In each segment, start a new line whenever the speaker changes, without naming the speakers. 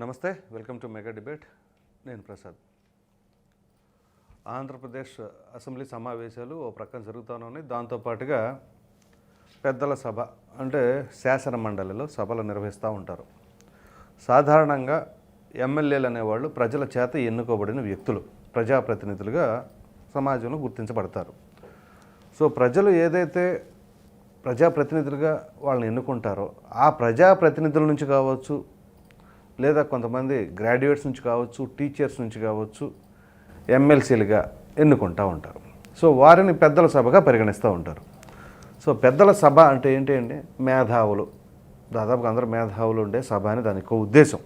నమస్తే, welcome to mega debate. నేను Prasad. Andhra Pradesh assembly సమావేశాలు ఓ ప్రక్కన జరుగుతూనే ఉన్నాయి. దాంతోపాటుగా పెద్దల సభ అంటే శాసన మండలిలో సభలు నిర్వహిస్తూ ఉంటారు. సాధారణంగా ఎమ్మెల్యేలు అనేవాళ్ళు ప్రజల చేత ఎన్నుకోబడిన వ్యక్తులు, ప్రజాప్రతినిధులుగా సమాజంలో గుర్తించబడతారు. సో ప్రజలు ఏదైతే ప్రజాప్రతినిధులుగా వాళ్ళని ఎన్నుకుంటారో ఆ ప్రజాప్రతినిధుల నుంచి కావచ్చు, లేదా కొంతమంది గ్రాడ్యుయేట్స్ నుంచి కావచ్చు, టీచర్స్ నుంచి కావచ్చు, ఎమ్మెల్సీలుగా ఎన్నుకుంటూ ఉంటారు. సో వారిని పెద్దల సభగా పరిగణిస్తూ ఉంటారు. సో పెద్దల సభ అంటే ఏంటి అండి? మేధావులు, దాదాపుగా అందరూ మేధావులు ఉండే సభ అని దానికి ఒక ఉద్దేశం.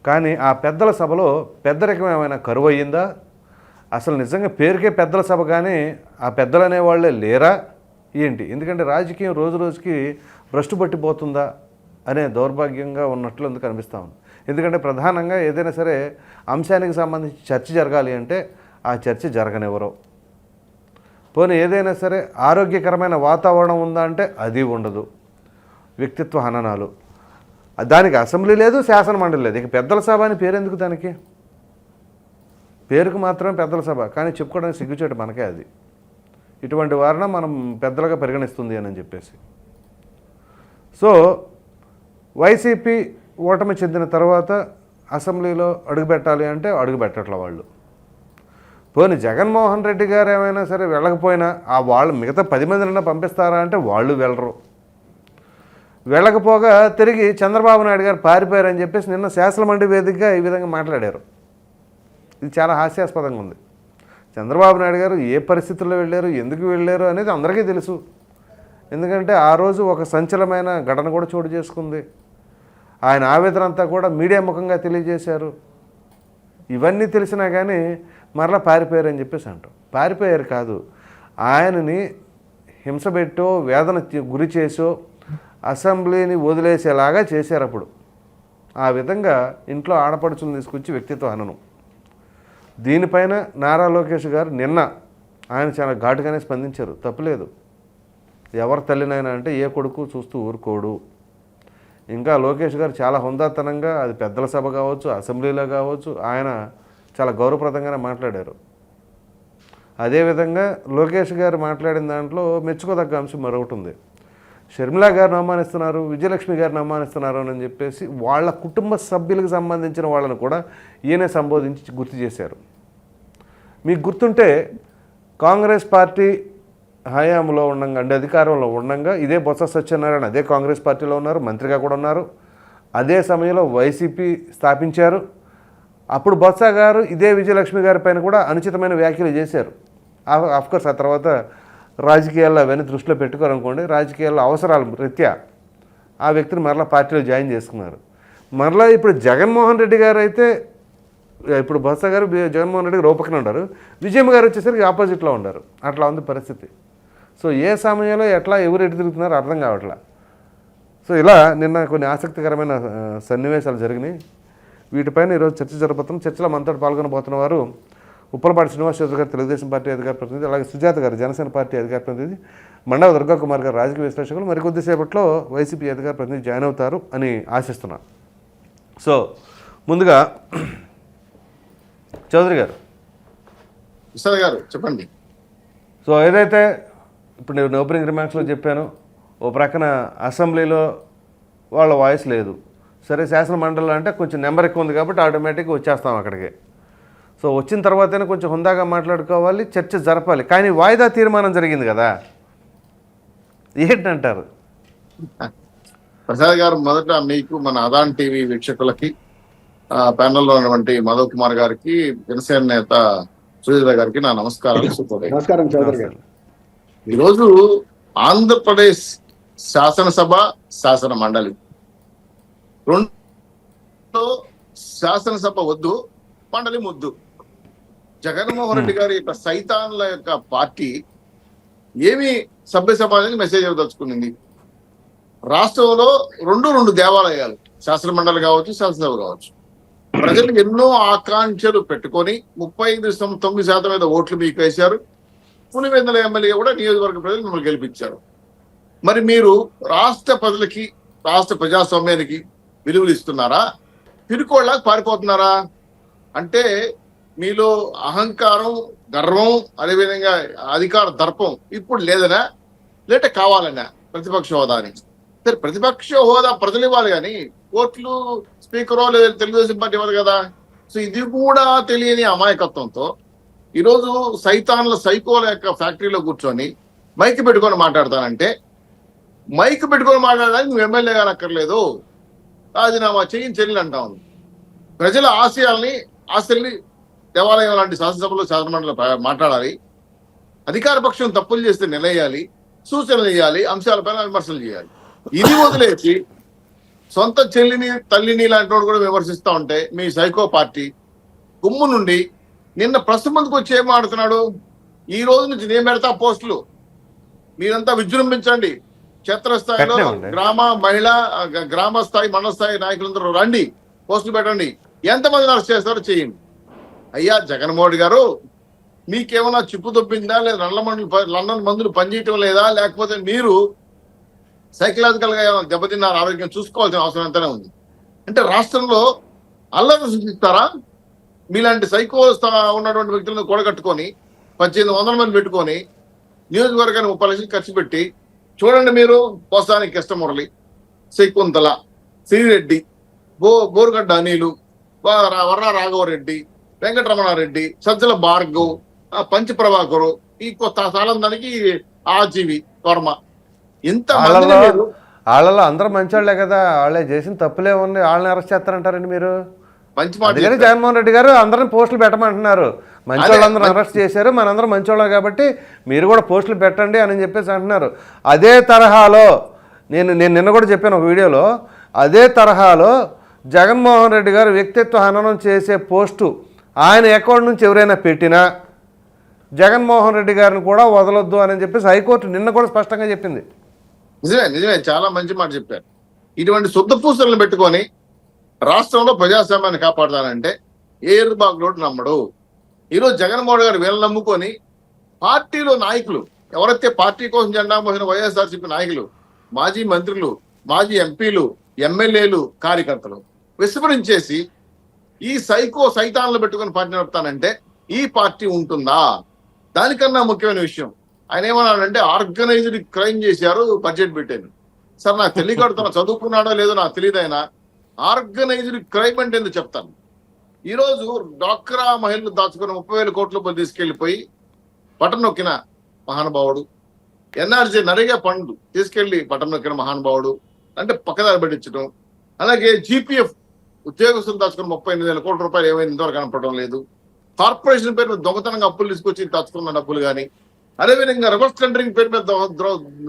కానీ ఆ పెద్దల సభలో పెద్దరికం ఏమైనా కరువు అయ్యిందా? అసలు నిజంగా పేరుకే పెద్దల సభ, కానీ ఆ పెద్దలు అనేవాళ్ళే లేరా ఏంటి? ఎందుకంటే రాజకీయం రోజు రోజుకి భ్రష్టు పట్టిపోతుందా అనే దౌర్భాగ్యంగా ఉన్నట్లు ఎందుకు కనిపిస్తూ ఉంది. ఎందుకంటే ప్రధానంగా ఏదైనా సరే అంశానికి సంబంధించి చర్చ జరగాలి అంటే ఆ చర్చ జరగనివ్వరు. పోనీ ఏదైనా సరే ఆరోగ్యకరమైన వాతావరణం ఉందా అంటే అది ఉండదు. వ్యక్తిత్వ హననాలు, దానికి అసెంబ్లీ లేదు, శాసన మండలి లేదు. ఇక పెద్దల సభ అని పేరు ఎందుకు? దానికి పేరుకు మాత్రమే పెద్దల సభ, కానీ చెప్పుకోవడానికి సిగ్గుచేటు మనకే. అది ఇటువంటి వారిని మనం పెద్దలుగా పరిగణిస్తుంది అని చెప్పేసి. సో వైసీపీ ఓటమి చెందిన తర్వాత అసెంబ్లీలో అడుగుపెట్టాలి అంటే అడుగుపెట్టట్ల వాళ్ళు. పోనీ జగన్మోహన్ రెడ్డి గారు ఏమైనా సరే వెళ్ళకపోయినా ఆ వాళ్ళు మిగతా 10 మందినైనా పంపిస్తారా అంటే వాళ్ళు వెళ్ళరు. వెళ్ళకపోగా తిరిగి చంద్రబాబు నాయుడు గారు పారిపోయారని చెప్పేసి నిన్న శాసనమండలి వేదికగా ఈ విధంగా మాట్లాడారు. ఇది చాలా హాస్యాస్పదంగా ఉంది. చంద్రబాబు నాయుడు గారు ఏ పరిస్థితుల్లో వెళ్ళారు, ఎందుకు వెళ్ళారు అనేది అందరికీ తెలుసు. ఎందుకంటే ఆ రోజు ఒక సంచలనమైన ఘటన కూడా చోటు చేసుకుంది. ఆయన ఆవేదన అంతా కూడా మీడియా ముఖంగా తెలియజేశారు. ఇవన్నీ తెలిసినా కానీ మరలా పారిపోయారని చెప్పేసి అంటాం. పారిపోయారు కాదు, ఆయనని హింసపెట్టో వేదన గురి చేసో అసెంబ్లీని వదిలేసేలాగా చేశారు. అప్పుడు ఆ విధంగా ఇంట్లో ఆడపడుచులను తీసుకొచ్చి వ్యక్తిత్వ హననం. దీనిపైన నారా లోకేష్ గారు నిన్న ఆయన చాలా ఘాటుగానే స్పందించారు. తప్పులేదు, ఎవరి తల్లినైనా అంటే ఏ కొడుకు చూస్తూ ఊరుకోడు. ఇంకా లోకేష్ గారు చాలా హుందాతనంగా, అది పెద్దల సభ కావచ్చు, అసెంబ్లీలో కావచ్చు, ఆయన చాలా గౌరవప్రదంగానే మాట్లాడారు. అదేవిధంగా లోకేష్ గారు మాట్లాడిన దాంట్లో మెచ్చుకోదగ్గ అంశం మరొకటి ఉంది. షర్మిలా గారిని అవమానిస్తున్నారు, విజయలక్ష్మి గారిని అవమానిస్తున్నారు అని చెప్పేసి వాళ్ళ కుటుంబ సభ్యులకు సంబంధించిన వాళ్ళని కూడా ఈయనే సంబోధించి గుర్తు చేశారు. మీకు గుర్తుంటే కాంగ్రెస్ పార్టీ హయాంలో ఉండంగా, అంటే అధికారంలో ఉండంగా, ఇదే బొత్స సత్యనారాయణ అదే కాంగ్రెస్ పార్టీలో ఉన్నారు, మంత్రిగా కూడా ఉన్నారు. అదే సమయంలో వైసీపీ స్థాపించారు. అప్పుడు బొత్స గారు ఇదే విజయలక్ష్మి గారి పైన కూడా అనుచితమైన వ్యాఖ్యలు చేశారు. ఆఫ్కోర్స్ ఆ తర్వాత రాజకీయాల్లో అవన్నీ దృష్టిలో పెట్టుకోరనుకోండి, రాజకీయాల్లో అవసరాల రీత్యా ఆ వ్యక్తిని మరలా పార్టీలో జాయిన్ చేసుకున్నారు. మరలా ఇప్పుడు జగన్మోహన్ రెడ్డి గారు అయితే, ఇప్పుడు బొత్స గారు జగన్మోహన్ రెడ్డి గారు రూపకనే ఉంటారు, విజయమ్మ గారు వచ్చేసరికి ఆపోజిట్లో ఉంటారు. అట్లా ఉంది పరిస్థితి. సో ఏ సమయంలో ఎట్లా ఎవరు ఎటు తిరుగుతున్నారో అర్థం కావట్లా. సో ఇలా నిన్న కొన్ని ఆసక్తికరమైన సన్నివేశాలు జరిగినాయి. వీటిపైన ఈరోజు చర్చ జరుపుతాం. చర్చలో మనతో పాల్గొనబోతున్న వారు ఉప్పలపాటి శ్రీనివాస్ చౌదరి గారు, తెలుగుదేశం పార్టీ అధికార ప్రతినిధి, అలాగే సుజాత గారు, జనసేన పార్టీ అధికార ప్రతినిధి, మండవ దుర్గా కుమార్ గారు, రాజకీయ విశ్లేషకులు. మరికొద్దిసేపట్లో వైసీపీ అధికార ప్రతినిధి జాయిన్ అవుతారు అని ఆశిస్తున్నాను. సో ముందుగా చౌదరి గారు,
విశాల్ గారు చెప్పండి.
సో ఏదైతే ఇప్పుడు నేను ఓపెనింగ్ రిమార్క్స్లో చెప్పాను, ఓ ప్రక్కన అసెంబ్లీలో వాళ్ళ వాయిస్ లేదు. సరే, శాసన మండలి అంటే కొంచెం నెంబర్ ఎక్కువ ఉంది కాబట్టి ఆటోమేటిక్గా వచ్చేస్తాం అక్కడికి. సో వచ్చిన తర్వాతనే కొంచెం హుందాగా మాట్లాడుకోవాలి, చర్చ జరపాలి. కానీ వాయిదా తీర్మానం జరిగింది కదా, ఏంటంటారు?
ప్రసాద్ గారు, మొదట మీకు, మన అదాన్ టీవీ వీక్షకులకి, ప్యానెల్లో ఉన్నటువంటి మాధవ్ కుమార్ గారికి, జనసేన నేత సుజాత గారికి నా నమస్కారాలు.
నమస్కారం చౌదరి గారు.
ఈరోజు ఆంధ్రప్రదేశ్ శాసనసభ, శాసన మండలి రెండు, శాసనసభ వద్దు, మండలి ముద్దు. జగన్మోహన్ రెడ్డి గారి యొక్క సైతాన్ల యొక్క పార్టీ ఏమి సభ్య సమాజానికి మెసేజ్ ఇవ్వదలుచుకునింది? రాష్ట్రంలో రెండు దేవాలయాలు, శాసన మండలి కావచ్చు, శాసనసభ కావచ్చు. ప్రజలు ఎన్నో ఆకాంక్షలు పెట్టుకొని 39% ఓట్లు మీకు వేశారు. పులివెందుల ఎమ్మెల్యే కూడా నియోజకవర్గ ప్రజలు మిమ్మల్ని గెలిపించారు. మరి మీరు రాష్ట్ర ప్రజలకి, రాష్ట్ర ప్రజాస్వామ్యానికి విలువలు ఇస్తున్నారా? పిరికోళ్ళకి పారిపోతున్నారా అంటే మీలో అహంకారం, గర్వం, అదేవిధంగా అధికార దర్పం ఇప్పుడు లేదనా, లేట కావాలన్నా ప్రతిపక్ష హోదా అని? సరే, ప్రతిపక్ష హోదా ప్రజలు ఇవ్వాలి కానీ కోర్టులు స్పీకరో లేదా తెలుగుదేశం పార్టీ ఇవ్వదు కదా. సో ఇది కూడా తెలియని అమాయకత్వంతో ఈరోజు సైతాన్ల సైకోల యొక్క ఫ్యాక్టరీలో కూర్చొని మైక్ పెట్టుకొని మాట్లాడతానంటే, మైక్ పెట్టుకొని మాట్లాడడానికి నువ్వు ఎమ్మెల్యే కానక్కర్లేదు, రాజీనామా చెయ్యి చెల్లి అంటావు. ప్రజల ఆశల్ని దేవాలయం లాంటి శాసనసభలో శాసనమండలిలో మాట్లాడాలి. అధికార పక్షం తప్పులు చేస్తే నిలయాలి, సూచనలు చేయాలి, అంశాలపైన విమర్శలు చేయాలి. ఇది వదిలేసి సొంత చెల్లిని తల్లిని లాంటి వాడు కూడా విమర్శిస్తా ఉంటే మీ సైకో పార్టీ గుమ్ము నుండి నిన్న ప్రెస్ ముందుకు వచ్చి ఏం ఆడుతున్నాడు, ఈ రోజు నుంచి నేను పెడతా పోస్టులు, మీరంతా విజృంభించండి, క్షేత్రస్థాయిలో గ్రామ మహిళా గ్రామ స్థాయి మండల స్థాయి నాయకులందరూ రండి, పోస్టులు పెట్టండి, ఎంతమందిని అరెస్ట్ చేస్తారో చేయండి. అయ్యా జగన్మోహన్ గారు, మీకేమైనా చిప్పు దొబ్బిందా, లేదా లండన్ మందులు పనిచేయటం లేదా, లేకపోతే మీరు సైకలాజికల్ గా దెబ్బతిన్నారు, ఆరోగ్యం చూసుకోవాల్సిన అవసరం ఎంతనే ఉంది అంటే రాష్ట్రంలో అల్లరి సృష్టిస్తారా? మీలాంటి సైకో ఉన్నటువంటి వ్యక్తులను కూడగట్టుకొని 1800 మంది పెట్టుకొని నియోజకవర్గానికి 30 లక్షలు ఖర్చు పెట్టి చూడండి, మీరు పోసాని కృష్ణమురళి, శకుంతల, శ్రీరెడ్డి, బోరుగడ్డ అనిలు, వర్ర రాఘవరెడ్డి, వెంకటరమణారెడ్డి, సజ్జల భార్గవ్, పంచ ప్రభాకరు, ఈ కొత్త సాలందానికి ఆజీవి వర్మ, ఇంత
వాళ్ళలో అందరూ మంచోళ్లే కదా, వాళ్ళే చేసిన తప్పులే ఉంది, వాళ్ళని అరెస్ట్ చేస్తారంటారండి మీరు?
మంచి మాట
జగన్మోహన్ రెడ్డి గారు అందరిని పోస్టులు పెట్టమంటున్నారు. మంచోళ్ళందరూ అరెస్ట్ చేశారు, మనందరం మంచోళ్ళం కాబట్టి మీరు కూడా పోస్టులు పెట్టండి అని చెప్పేసి అంటున్నారు. అదే తరహాలో నేను నిన్న కూడా చెప్పాను ఒక వీడియోలో, అదే తరహాలో జగన్మోహన్ రెడ్డి గారు వ్యక్తిత్వ హననం చేసే పోస్టు ఆయన అకౌంట్ నుంచి ఎవరైనా పెట్టినా జగన్మోహన్ రెడ్డి గారిని కూడా వదలొద్దు అని చెప్పేసి హైకోర్టు నిన్న కూడా స్పష్టంగా చెప్పింది.
నిజమే, చాలా మంచి మాట చెప్పారు. ఇటువంటి శుద్ధ పూసలను పెట్టుకొని రాష్ట్రంలో ప్రజాస్వామ్యాన్ని కాపాడతానంటే ఏరుబాగులోడు నమ్మడు. ఈరోజు జగన్మోహన్ గారు వీళ్ళని నమ్ముకొని పార్టీలో నాయకులు ఎవరైతే పార్టీ కోసం జెండా మోసిన వైఎస్ఆర్సీపీ నాయకులు, మాజీ మంత్రులు, మాజీ ఎంపీలు, ఎమ్మెల్యేలు, కార్యకర్తలు విస్మరించేసి ఈ సైతాన్లు పెట్టుకుని పార్టీ నడుపుతానంటే ఈ పార్టీ ఉంటుందా? దానికన్నా ముఖ్యమైన విషయం, ఆయన ఏమన్నాడంటే ఆర్గనైజ్డ్ క్రైమ్ చేశారు, బడ్జెట్ పెట్టాను. సార్ నాకు తెలియకడుతున్నా, చదువుకున్నాడో లేదో నాకు తెలియదు. ఆయన ఆర్గనైజ్డ్ క్రైమ్ అంటే ఎందుకు చెప్తాను. ఈరోజు డాక్రా మహిళలు దాచుకున్న 30,000 కోట్ల రూపాయలు తీసుకెళ్లిపోయి బటన్ నొక్కిన మహానుభావుడు, ఎన్ఆర్జీ నరేగా ఫండ్ తీసుకెళ్లి బటన్ నొక్కిన మహానుభావుడు, అంటే పక్కదారి పెట్టించడం. అలాగే జీపీఎఫ్ ఉద్యోగస్తులు దాచుకున్న 38,000 కోట్ల రూపాయలు ఏమైంది ఇంతవరకు కనపడడం లేదు. కార్పొరేషన్ పేరు మీద దొంగతనంగా అప్పులు తీసుకొచ్చి దాచుకున్న డబ్బులు కానీ, అదేవిధంగా రివర్స్ టెండరింగ్ పేరు మీద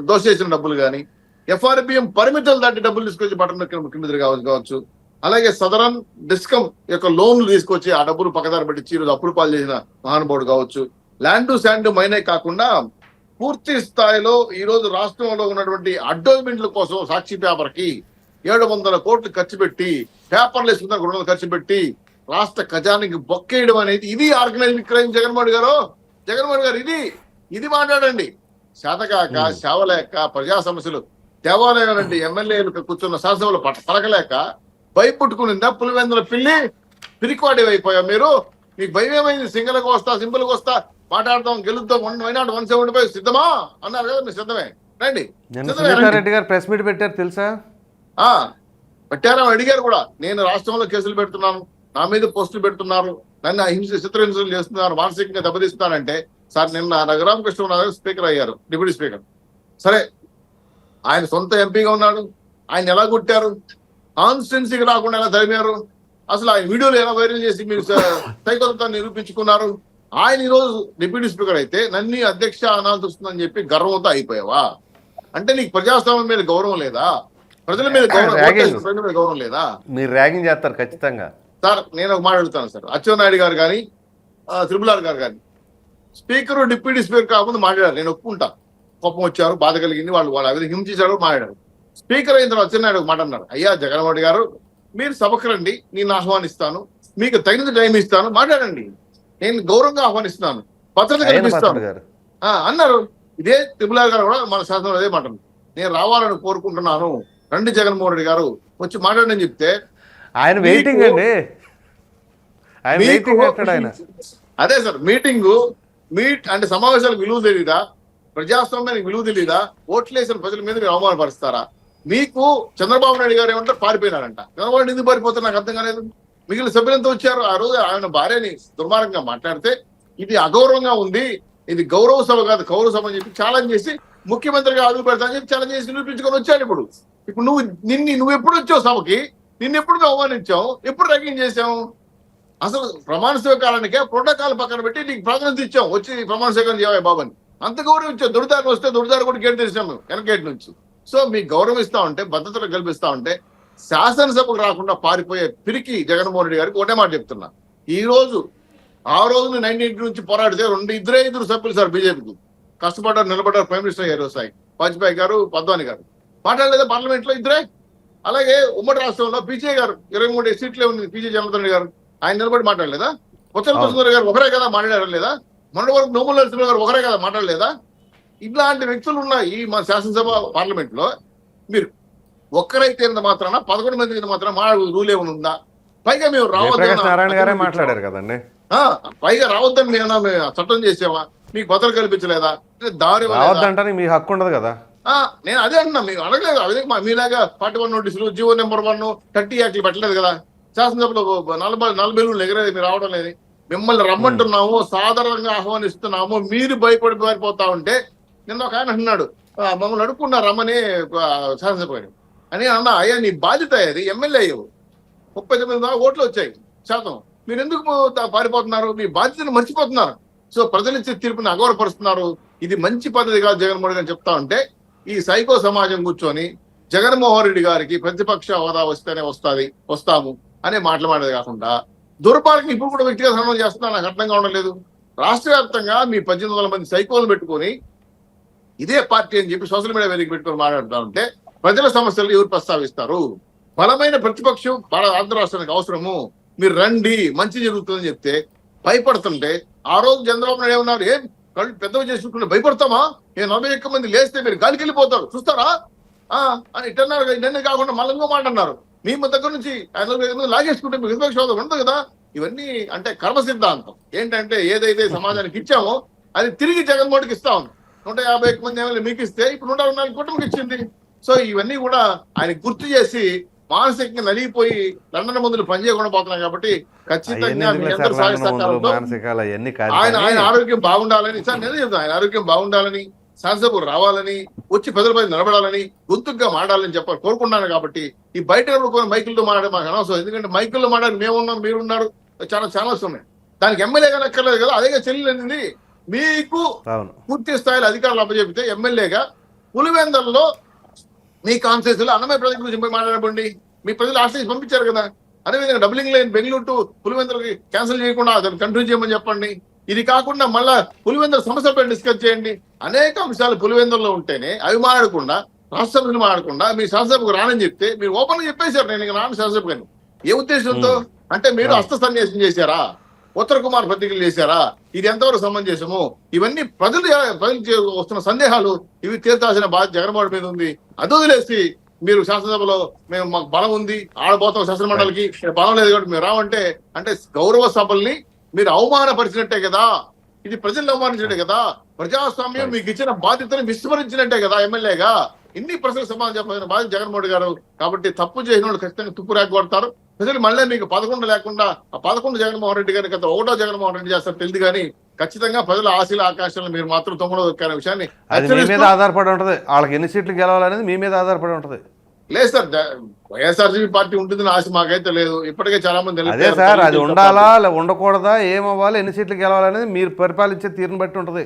దోషేసిన డబ్బులు కానీ, ఎఫ్ఆర్బిఎం పరిమితులు దాటి డబ్బులు తీసుకొచ్చి బటన్ నొక్కిన ముఖ్యమంత్రి కావచ్చు. అలాగే సదరన్ డిస్కమ్ యొక్క లోన్లు తీసుకొచ్చి ఆ డబ్బులు పక్కదారి పెట్టించి ఈరోజు అప్పులు పాలు చేసిన మహానుభావుడు కావచ్చు. ల్యాండ్ శాండ్ మైనే కాకుండా పూర్తి స్థాయిలో ఈ రోజు రాష్ట్రంలో ఉన్నటువంటి అడ్వర్టైజ్మెంట్ల కోసం సాక్షి పేపర్ కి 700 కోట్లు ఖర్చు పెట్టి, పేపర్లు వేసుకున్న 200 ఖర్చు పెట్టి రాష్ట్ర ఖజానాకి బొక్కేయడం అనేది ఇది ఆర్గనైజ్డ్ క్రైమ్. జగన్మోహన్ గారు ఇది మాట్లాడండి. శాతకాక సేవలేక ప్రజా సమస్యలు దేవాలయం లాంటి ఎమ్మెల్యేలు కూర్చున్న శాసనసభలో పలకలేక భయపుట్టుకునిందా? పులివెందుల పిరికివాడి అయిపోయా మీరు? మీకు భయం ఏమైంది? సింగిల్గా వస్తా, సింపుల్గా వస్తా, మాట్లాడదాం, గెలుద్దాం, 175 సిద్ధమా అన్నారు కదా, మీరు సిద్ధమే రండి.
రెడ్డి గారు ప్రెస్ మీట్ పెట్టారు తెలుసా?
పెట్టారా? అడిగారు కూడా. నేను రాష్ట్రంలో కేసులు పెడుతున్నాను, నా మీద పోస్టులు పెడుతున్నారు, నన్ను చిత్రహింసలు చేస్తున్నారు, మానసికంగా దెబ్బతీస్తున్నారంటే, సార్ నిన్న రఘురామకృష్ణ స్పీకర్ అయ్యారు, డిప్యూటీ స్పీకర్. సరే, ఆయన సొంత ఎంపీగా ఉన్నాడు, ఆయన ఎలా కొట్టారు, కాన్స్టిట్యున్సీకి రాకుండా ఎలా తరిమారు, అసలు ఆయన వీడియోలు ఎలా వైరల్ చేసి మీరు సైకోతాన్ని నిరూపించుకున్నారు. ఆయన ఈరోజు డిప్యూటీ స్పీకర్ అయితే నన్ను అధ్యక్ష అనాల్సి వస్తుందని చెప్పి గర్వంతో అయిపోయావా? అంటే నీకు ప్రజాస్వామ్యం మీద గౌరవం లేదా? ప్రజల మీద గౌరవం లేదా?
మీరు ర్యాగింగ్ చేస్తారు ఖచ్చితంగా.
సార్ నేను ఒక మాట అడుగుతాను సార్, అచ్చెన్నాయుడు గారు కానీ త్రిపులార్ గారు కానీ స్పీకర్ డిప్యూటీ స్పీకర్ కాకుండా మాట్లాడారు, నేను ఒప్పుకుంటా. కోపం వచ్చారు, బాధ కలిగింది, వాళ్ళు అవి హింసించారు, మాట్లాడారు. స్పీకర్ అయిన తర్వాత అచ్చెన్నాయుడు ఒక మాట అన్నారు, అయ్యా జగన్మోహన్ గారు మీరు సభకు రండి, నేను ఆహ్వానిస్తాను, మీకు తగిన టైం ఇస్తాను, మాట్లాడండి, నేను గౌరవంగా ఆహ్వానిస్తున్నాను, భద్రత కల్పిస్తాను అన్నారు. ఇదే త్రిపులార్ గారు కూడా మన శాసనంలో అదే మాట, నేను రావాలని కోరుకుంటున్నాను, రండి జగన్మోహన్ రెడ్డి గారు వచ్చి మాట్లాడని చెప్తే
ఆయన వెయిటింగ్ అండి, ఆయన వెయిటింగ్ అంటాడు ఆయన.
అదే సార్ మీట్ అంటే సమావేశాలకు విలువ తెలీదా? ప్రజాస్వామ్యానికి విలువ తెలీదా? ఓట్లేసిన ప్రజల మీద మీరు అవమానపరుస్తారా? మీకు చంద్రబాబు నాయుడు గారు ఏమంటారు పారిపోయినారంట. చంద్రబాబు నాయుడు ఎందుకు పారిపోతారు నాకు అర్థం కాలేదు. మిగిలిన సభ్యులంతా వచ్చారు. ఆ రోజు ఆయన భార్యని దుర్మార్గంగా మాట్లాడితే ఇది అగౌరవంగా ఉంది, ఇది గౌరవ సభ కాదు కౌరవ సభ అని చెప్పి ఛాలెంజ్ చేసి ముఖ్యమంత్రిగా అడుగు పెడతా అని చెప్పి ఛాలెంజ్ చేసి నిరూపించుకొని వచ్చాడు. ఇప్పుడు నువ్వు ఎప్పుడు వచ్చావు సభకి? ఎప్పుడు అవమానించావు? ఎప్పుడు ర్యాగింగ్ చేసావు? అసలు ప్రమాణ స్వీకారానికే ప్రోటోకాల్ పక్కన పెట్టి నీకు ప్రాధాన్యత ఇచ్చాం, వచ్చి ప్రమాణ స్వీకారం చేయవా బాబు అని. అంత గౌరవం ఇచ్చాం. దొరిదారు వస్తే దొరిదారు కూడా గేట్ తెరిచాము వెనక గేట్ నుంచి. సో మీకు గౌరవం ఇస్తా ఉంటే, భద్రతలు కల్పిస్తా ఉంటే, శాసనసభకు రాకుండా పారిపోయే పిరికి జగన్మోహన్ రెడ్డి గారికి ఒకటే మాట చెప్తున్నా. ఆ రోజు 98 నుంచి పోరాడితే ఇద్దరు సభ్యులు సార్ బీజేపీకి కష్టపడ్డారు, నిలబడ్డారు. ప్రైమ్ మినిస్టర్ అయ్యారు సాయి వాజ్పేయి గారు, పద్వాని గారు. మాట్లాడలేదా పార్లమెంట్ లో ఇద్దరే? అలాగే ఉమ్మడి రాష్ట్రంలో పీజే గారు 23 సీట్లే ఉంది. పీజే జనార్దన్ రెడ్డి గారు ఆయన నిలబడి మాట్లాడలేదా? కొత్తల కృష్ణ గారు ఒకరే కదా మాట్లాడారు లేదా? మొన్నటి వరకు నోముల నరసింహ గారు ఒకరే కదా మాట్లాడలేదా? ఇట్లాంటి వ్యక్తులు ఉన్నాయి మన శాసనసభ పార్లమెంట్ లో. మీరు ఒక్కరైతే మాత్రాన 11 మంది మాత్రం మా రూల్ ఏమైనా ఉందా? పైగా మేము
రావద్దని మాట్లాడారు కదండి.
పైగా రావద్దని మేము చట్టం చేసావా? మీకు భద్రత కల్పించలేదా? దారి
రావద్దంటే మీ హక్కు ఉండదు కదా.
నేను అదే అంటున్నా, మీకు అడగలేదు. అదే మీలాగా 41 నోటీసులు, జీవో నెంబర్ 1, 30 యాక్ట్లు పెట్టలేదు కదా. శాసనసభలో 40 ఎగరేది మీరు రావడం లేదు. మిమ్మల్ని రమ్మంటున్నాము, సాధారణంగా ఆహ్వానిస్తున్నాము, మీరు భయపడి పారిపోతా ఉంటే నిన్న ఒక ఆయన అన్నాడు మమ్మల్ని అడుక్కున్నా రమ్మని శాసనసభ అని అన్నా. అయ్యా నీ బాధ్యత అది, ఎమ్మెల్యే అయ్యావు, 39 ఓట్లు వచ్చాయి శాతం. మీరు ఎందుకు పారిపోతున్నారు? మీ బాధ్యతను మర్చిపోతున్నారు. సో ప్రజలిచ్చే తీర్పుని అగౌరవపరుస్తున్నారు. ఇది మంచి పద్ధతి కాదు జగన్మోహన్ రెడ్డి గారు చెప్తా ఉంటే. ఈ సైకో సమాజం కూర్చొని జగన్మోహన్ రెడ్డి గారికి ప్రతిపక్ష హోదా వస్తేనే వస్తాము అనే మాట్లాడేది కాకుండా దుర్పాలకి ఇప్పుడు కూడా వ్యక్తిగత సంబంధం చేస్తున్నా నాకు అర్థంగా ఉండలేదు. రాష్ట్ర వ్యాప్తంగా మీ 1800 మంది సైకోలు పెట్టుకొని ఇదే పార్టీ అని చెప్పి సోషల్ మీడియా వేదిక పెట్టుకొని మాట్లాడుతూ ఉంటే ప్రజల సమస్యలు ఎవరు ప్రస్తావిస్తారు? బలమైన ప్రతిపక్షం ఆంధ్ర రాష్ట్రానికి అవసరము, మీరు రండి మంచి జరుగుతుందని చెప్తే భయపడుతుంటే, ఆ రోజు చంద్రబాబు నాయుడు ఏమన్నారు? ఏం కళ్ళు పెద్దవి చేసుకుంటే భయపడతామా? 41 మంది లేస్తే మీరు గాలికి వెళ్ళిపోతారు చూస్తారా అని ఇట్టన్నారు. ఇవన్నీ కాకుండా మళ్ళీ మాట అన్నారు. మీ దగ్గర నుంచి 45 మంది లాగేసుకుంటే మీకు విపక్ష హోదా ఉండదు కదా. ఇవన్నీ అంటే కర్మ సిద్ధాంతం. ఏంటంటే ఏదైతే సమాజానికి ఇచ్చామో అది తిరిగి జగన్మోహన్కి ఇస్తాం. 151 మంది ఏమైనా మీకు ఇస్తే ఇప్పుడు 124 కుటుంబకి ఇచ్చింది. సో ఇవన్నీ కూడా ఆయన గుర్తు చేసి మానసికంగా నలిగిపోయి లండన్ మందులు పనిచేయకుండా పోతున్నాం. కాబట్టి ఖచ్చితంగా మీ అందరూ సహకారంతో ఆయన ఆరోగ్యం బాగుండాలని సార్ నేను చెప్తాను. ఆయన ఆరోగ్యం బాగుండాలని, శాసనసభకు రావాలని, వచ్చి ప్రజలపై నిలబడాలని, గొంతుగా మాడాలని చెప్పాలి కోరుకున్నాను. కాబట్టి ఈ బయట మైకులతో మాట్లాడే మాకు అనవసరం. ఎందుకంటే మైకుల్లో మాట్లాడి మేమున్నాం, మీరున్నారు, చాలా ఛానల్స్ ఉన్నాయి. దానికి ఎమ్మెల్యేగా నక్కర్లేదు కదా. అదేగా చెల్లింది. మీకు పూర్తి స్థాయిలో అధికారులు అప్పచెప్తే ఎమ్మెల్యేగా పులివెందులలో మీ కాన్స్టిట్యూన్సీ లో అన్నమయ్య ప్రజల గురించి మాట్లాడబండి. మీ ప్రజలు ఆశ్రయించి పంపించారు కదా. అదేవిధంగా డబ్లింగ్ లైన్ బెంగళూరు టు పులివెందులకి క్యాన్సిల్ చేయకుండా దాన్ని కంటిన్యూ చేయమని చెప్పండి. ఇది కాకుండా మళ్ళా పులివెందుల సమస్యలపై డిస్కస్ చేయండి. అనేక అంశాలు పులివెందుల్లో ఉంటేనే అవి మాట్లాడకుండా, రాష్ట్రసభ్యులు మాట్లాడకుండా మీ శాసనసభకు రానని చెప్తే మీరు ఓపెన్ గా చెప్పేశారు నేను రాను శాసనసభకు అని. ఏ ఉద్దేశంతో అంటే మీరు హస్త సన్యాసం చేశారా? ఉత్తర కుమార్ పత్రికలు చేశారా? ఇది ఎంతవరకు సమంజసము? ఇవన్నీ ప్రజలు వస్తున్న సందేహాలు. ఇవి తీర్చాల్సిన బాధ్యత జగన్మోహన్ మీద ఉంది. అది వదిలేసి మీరు శాసనసభలో మేము మాకు బలం ఉంది, ఆడబోతాం శాసన మండలికి, బలం లేదు కాబట్టి మేము రావంటే అంటే గౌరవ సభల్ని మీరు అవమానపరిచినట్టే కదా. ఇది ప్రజలను అవమానించినట్టే కదా. ప్రజాస్వామ్యం మీకు ఇచ్చిన బాధ్యతను విస్మరించినట్టే కదా. ఎమ్మెల్యేగా ఇన్ని ప్రజలకు సమాధానం చెప్పాల్సిన బాధ్యత జగన్మోహన్ గారు. కాబట్టి తప్పు చేసిన వాళ్ళు ఖచ్చితంగా తుప్పు రాకొడతారు. ప్రజలు మళ్ళీ మీకు 11 లేకుండా ఆ 11 జగన్మోహన్ రెడ్డి గారి 1వ జగన్మోహన్ రెడ్డి చేస్తారు తెలియదు. కానీ ఖచ్చితంగా ప్రజల ఆశల ఆకాశాలను మీరు మాత్రం 9వ విషయాన్ని
మీ మీద ఆధారపడి ఉంటది. వాళ్ళకి ఎన్ని సీట్లు గెలవాలనేది మీ మీద ఆధారపడి ఉంటది.
లేదు సార్, వైఎస్ఆర్సీపీ పార్టీ ఉంటుందని ఆశ మాకైతే లేదు. ఇప్పటికే చాలా మంది
అదే సార్, అది ఉండాలా ఉండకూడదా, ఏమవ్వాలి, ఎన్ని సీట్లు గెలవాలనేది మీరు పరిపాలించే తీరుని బట్టి ఉంటది.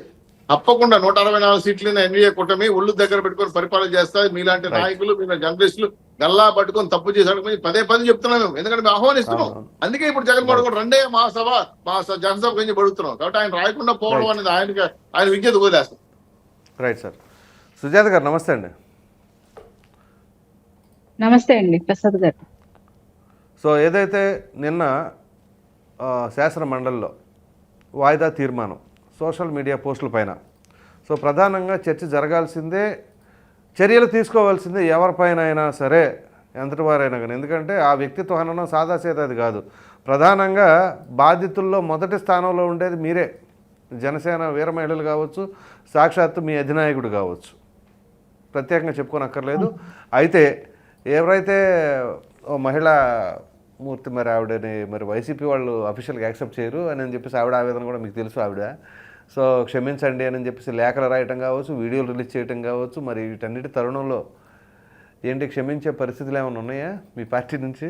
తప్పకుండా 164 సీట్లు ఎన్డీఏ కూటమి ఒళ్ళు దగ్గర పెట్టుకొని పరిపాలన చేస్తారు. మీలాంటి నాయకులు, మీ జర్నలిస్టులు గల్లా పట్టుకొని తప్పు చేశాడు పదే చెప్తున్నాం. ఎందుకంటే మేము ఆహ్వానిస్తున్నాం. అందుకే ఇప్పుడు జగన్మోహన్ కూడా రెండే మహాసభ మా జనసభ గురించి పడుతున్నాం. కాబట్టి ఆయన రాయకుండా పోవడం అనేది ఆయన విజ్ఞత వదిలేస్తాం.
Right sir. సుజాత గారు నమస్తే అండి.
నమస్తే అండి ప్రసాద్ గారు.
సో ఏదైతే నిన్న శాసన మండలిలో వాయిదా తీర్మానం సోషల్ మీడియా పోస్టుల పైన, సో ప్రధానంగా చర్చ జరగాల్సిందే, చర్యలు తీసుకోవాల్సిందే ఎవరిపైన అయినా సరే ఎంతటి వారైనా కానీ. ఎందుకంటే ఆ వ్యక్తిత్వ హననం సాదాసీదాది కాదు. ప్రధానంగా బాధితుల్లో మొదటి స్థానంలో ఉండేది మీరే. జనసేన వీర మహిళలు కావచ్చు, సాక్షాత్తు మీ అధినాయకుడు కావచ్చు, ప్రత్యేకంగా చెప్పుకోనక్కర్లేదు. అయితే ఎవరైతే ఓ మహిళా మూర్తి మరి ఆవిడని మరి వైసీపీ వాళ్ళు అఫీషియల్గా యాక్సెప్ట్ చేయరు అని చెప్పేసి ఆవిడ ఆవేదన కూడా మీకు తెలుసు. ఆవిడ సో క్షమించండి అని చెప్పేసి లేఖలు రాయటం కావచ్చు, వీడియోలు రిలీజ్ చేయటం కావచ్చు, మరి వీటన్నిటి తరుణంలో ఏంటి క్షమించే పరిస్థితులు ఏమైనా ఉన్నాయా మీ పార్టీ నుంచి?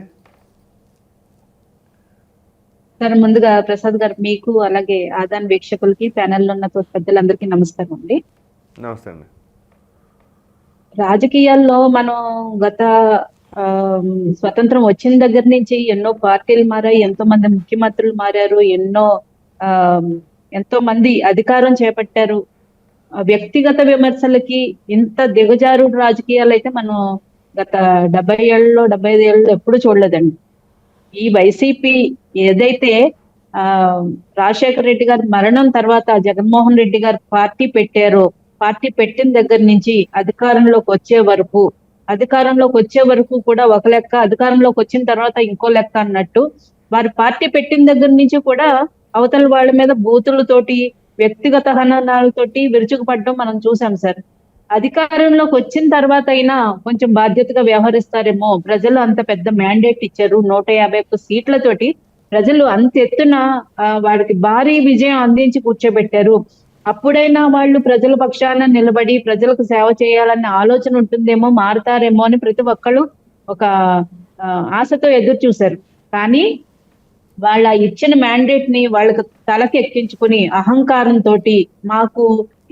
సార్, ముందుగా ప్రసాద్ గారు మీకు అలాగే ఆదాన్ వీక్షకులకి ప్యానెల్లో ఉన్న పెద్దలందరికీ నమస్కారం అండి.
నమస్తే అండి.
రాజకీయాల్లో మనం గత స్వతంత్రం వచ్చిన దగ్గర నుంచి ఎన్నో పార్టీలు మారాయి, ఎంతో మంది ముఖ్యమంత్రులు మారారు, ఎంతో మంది అధికారం చేపట్టారు. వ్యక్తిగత విమర్శలకి ఇంత దిగజారు రాజకీయాలు అయితే మనం గత 70 ఏళ్ళలో 75 ఏళ్ళలో ఎప్పుడు చూడలేదండి. ఈ వైసీపీ ఏదైతే రాజశేఖర రెడ్డి గారి మరణం తర్వాత జగన్మోహన్ రెడ్డి గారు పార్టీ పెట్టారో, పార్టీ పెట్టిన దగ్గర నుంచి అధికారంలోకి వచ్చే వరకు కూడా ఒక లెక్క, అధికారంలోకి వచ్చిన తర్వాత ఇంకో లెక్క అన్నట్టు వారి పార్టీ పెట్టిన దగ్గర నుంచి కూడా అవతల వాళ్ళ మీద బూతులతోటి, వ్యక్తిగత హననాలతోటి విరుచుకుపడడం మనం చూసాం సార్. అధికారంలోకి వచ్చిన తర్వాత అయినా కొంచెం బాధ్యతగా వ్యవహరిస్తారేమో. ప్రజలు అంత పెద్ద మ్యాండేట్ ఇచ్చారు, 151 సీట్లతోటి ప్రజలు అంత ఎత్తున వాడికి భారీ విజయం అందించి కూర్చోబెట్టారు. అప్పుడైనా వాళ్ళు ప్రజల పక్షాన నిలబడి ప్రజలకు సేవ చేయాలన్న ఆలోచన ఉంటుందేమో, మారుతారేమో అని ప్రతి ఒక్కళ్ళు ఒక ఆశతో ఎదురు చూశారు. కానీ వాళ్ళ ఇచ్చిన మ్యాండేట్ ని వాళ్ళకి తలకి ఎక్కించుకుని అహంకారంతో మాకు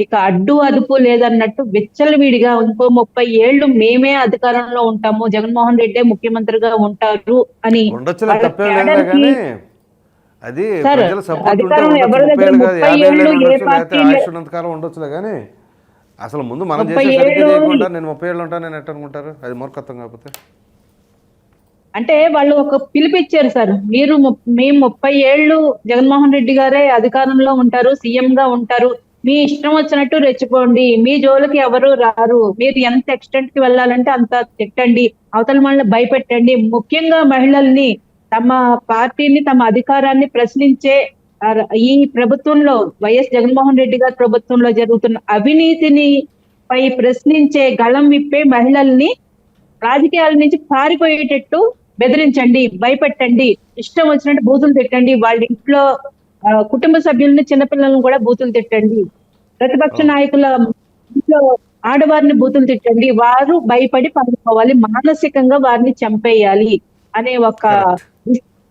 ఇక అడ్డు అదుపు లేదన్నట్టు విచ్చలవిడిగా ఇంకో 30 ఏళ్లు మేమే అధికారంలో ఉంటాము, జగన్మోహన్ రెడ్డి ముఖ్యమంత్రిగా ఉంటారు అని
అది ప్రజల సపోర్ట్ ఉంటే 50 ఏళ్ళు ఏ పార్టీ ఉండొచ్చులే. కానీ అసలు ముందు మనం చేసే చేయకుండా నేను 30 ఏళ్ళు ఉంటాను నేను ఎట్ట అనుకుంటారు? అది మూర్ఖత్వం కాకపోతే.
అంటే వాళ్ళు ఒక పిలిపిచ్చారు సార్, మేము 30 ఏళ్ళు జగన్మోహన్ రెడ్డి గారే అధికారంలో ఉంటారు, సీఎం గా ఉంటారు, మీ ఇష్టం వచ్చినట్టు రెచ్చిపోండి, మీ జోలికి ఎవరు రారు, మీరు ఎంత ఎక్స్టెంట్ కి వెళ్ళాలంటే అంత తిట్టండి, అవతల మనల్ని భయపెట్టండి, ముఖ్యంగా మహిళల్ని, తమ పార్టీని, తమ అధికారాన్ని ప్రశ్నించే ఈ ప్రభుత్వంలో, వైఎస్ జగన్మోహన్ రెడ్డి గారి ప్రభుత్వంలో జరుగుతున్న అవినీతిని పై ప్రశ్నించే గళం విప్పే మహిళల్ని రాజకీయాల నుంచి పారిపోయేటట్టు బెదిరించండి, భయపెట్టండి, ఇష్టం వచ్చినట్టు బూతులు తిట్టండి, వాళ్ళ ఇంట్లో కుటుంబ సభ్యుల్ని, చిన్నపిల్లలను కూడా బూతులు తిట్టండి, ప్రతిపక్ష నాయకుల ఇంట్లో ఆడవారిని బూతులు తిట్టండి, వారు భయపడి పారిపోవాలి, మానసికంగా వారిని చంపేయాలి అనే ఒక